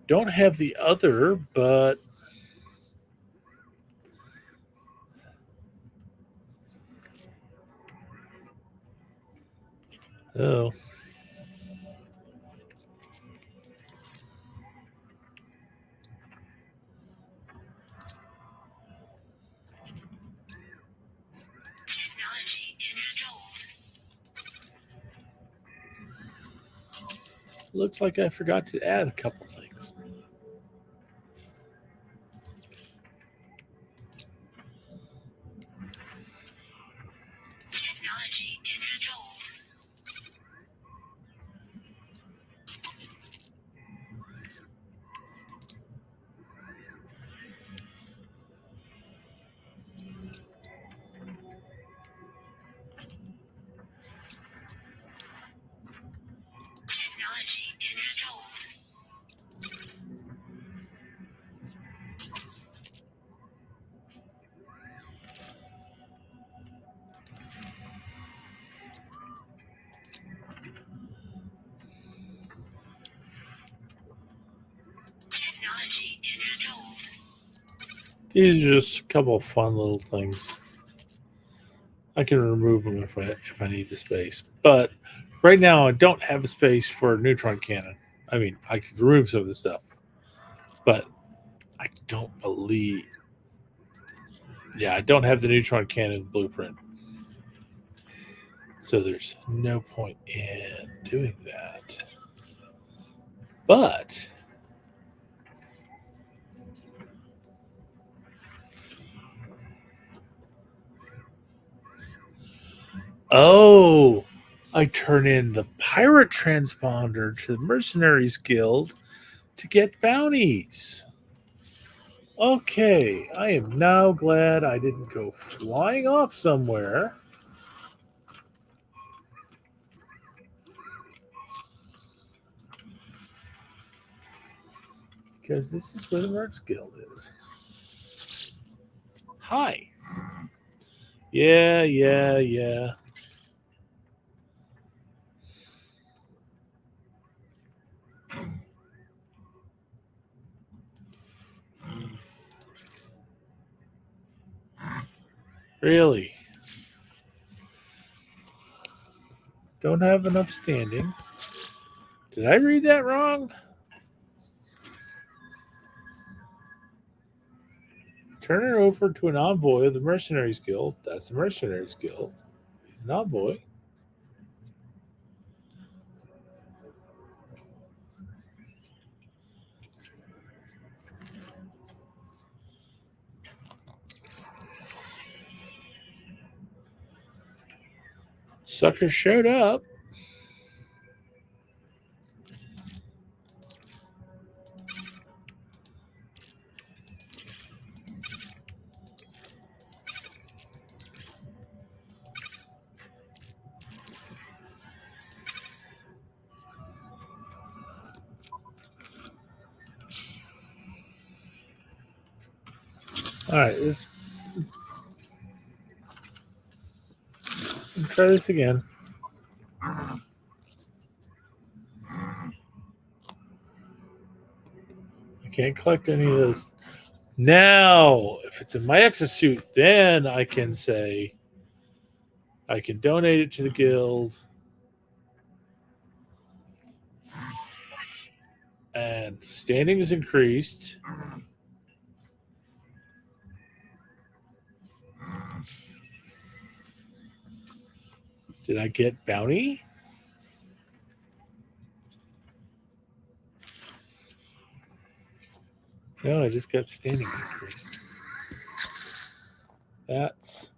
S1: don't have the other, but oh.
S2: Technology installed.
S1: Looks like I forgot to add a couple things.
S2: Technology installed. Technology installed. Technology installed.
S1: These are just a couple of fun little things. I can remove them if I need the space, but right now I don't have a space for a neutron cannon. I mean, I could remove some of the stuff, but I don't believe. Yeah, I don't have the neutron cannon blueprint, so there's no point in doing that. But oh, I turn in the pirate transponder to the Mercenaries Guild to get bounties. Okay, I am now glad I didn't go flying off somewhere. because this is where the Mercs Guild is. Hi. Yeah. Really? Don't have enough standing. Did I read that wrong? Turn it over to an envoy of the Mercenaries Guild. That's the Mercenaries Guild. He's an envoy. Sucker showed up. All right, let's try this again. I can't collect any of those. Now, if it's in my exosuit, then I can say I can donate it to the guild. And standing is increased. Did I get bounty? No, I just got standing increased. That's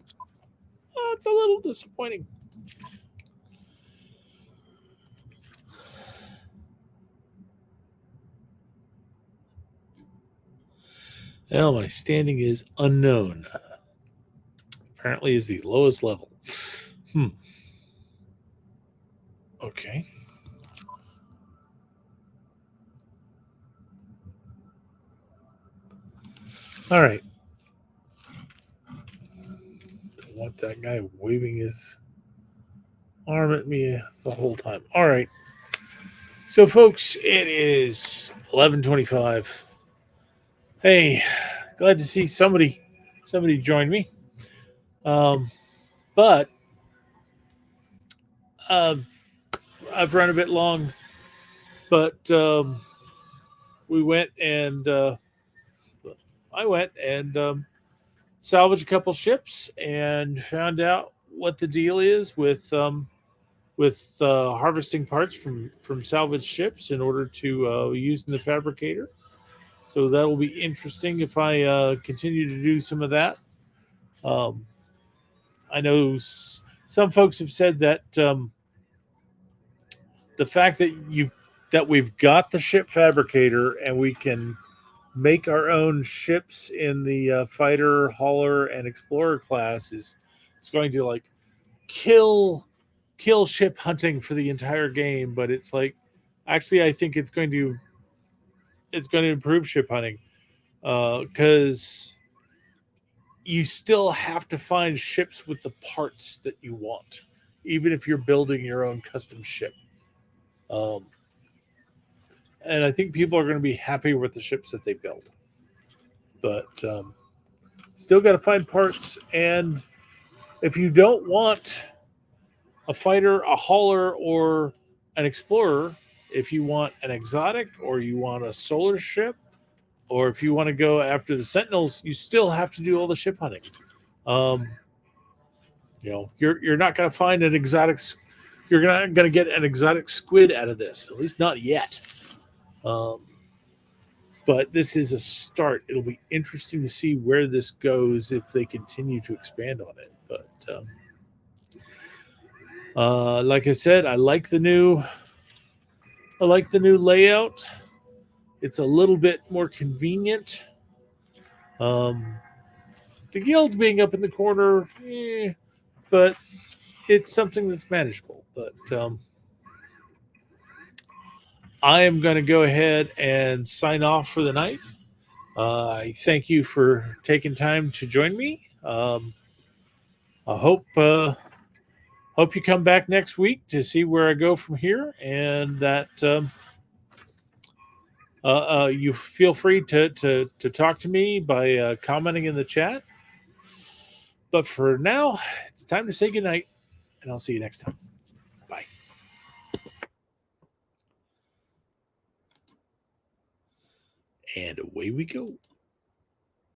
S1: it's a little disappointing. Now my standing is unknown. Apparently is the lowest level. Okay. All right. Don't want that guy waving his arm at me the whole time. All right. So, folks, it is 11:25. Hey, glad to see somebody join me. But I've run a bit long. But we went and I went and salvaged a couple ships and found out what the deal is with harvesting parts from salvaged ships in order to use in the fabricator. So that will be interesting if I continue to do some of that. I know some folks have said that the fact that we've got the ship fabricator and we can make our own ships in the fighter, hauler, and explorer class is going to like kill ship hunting for the entire game. But it's like actually I think it's going to improve ship hunting because you still have to find ships with the parts that you want, even if you're building your own custom ship. Um, and I think people are going to be happy with the ships that they build. But still got to find parts. And if you don't want a fighter, a hauler, or an explorer, if you want an exotic or you want a solar ship, or if you want to go after the Sentinels, you still have to do all the ship hunting. You're not going to find an exotic. You're not going to get an exotic squid out of this, at least not yet. But this is a start. It'll be interesting to see where this goes if they continue to expand on it. But like I said, I like the new layout. It's a little bit more convenient. The guild being up in the corner, but it's something that's manageable. But I am going to go ahead and sign off for the night. I thank you for taking time to join me. I hope you come back next week to see where I go from here, and that you feel free to talk to me by commenting in the chat. But for now, it's time to say goodnight, and I'll see you next time. Bye. And away we go.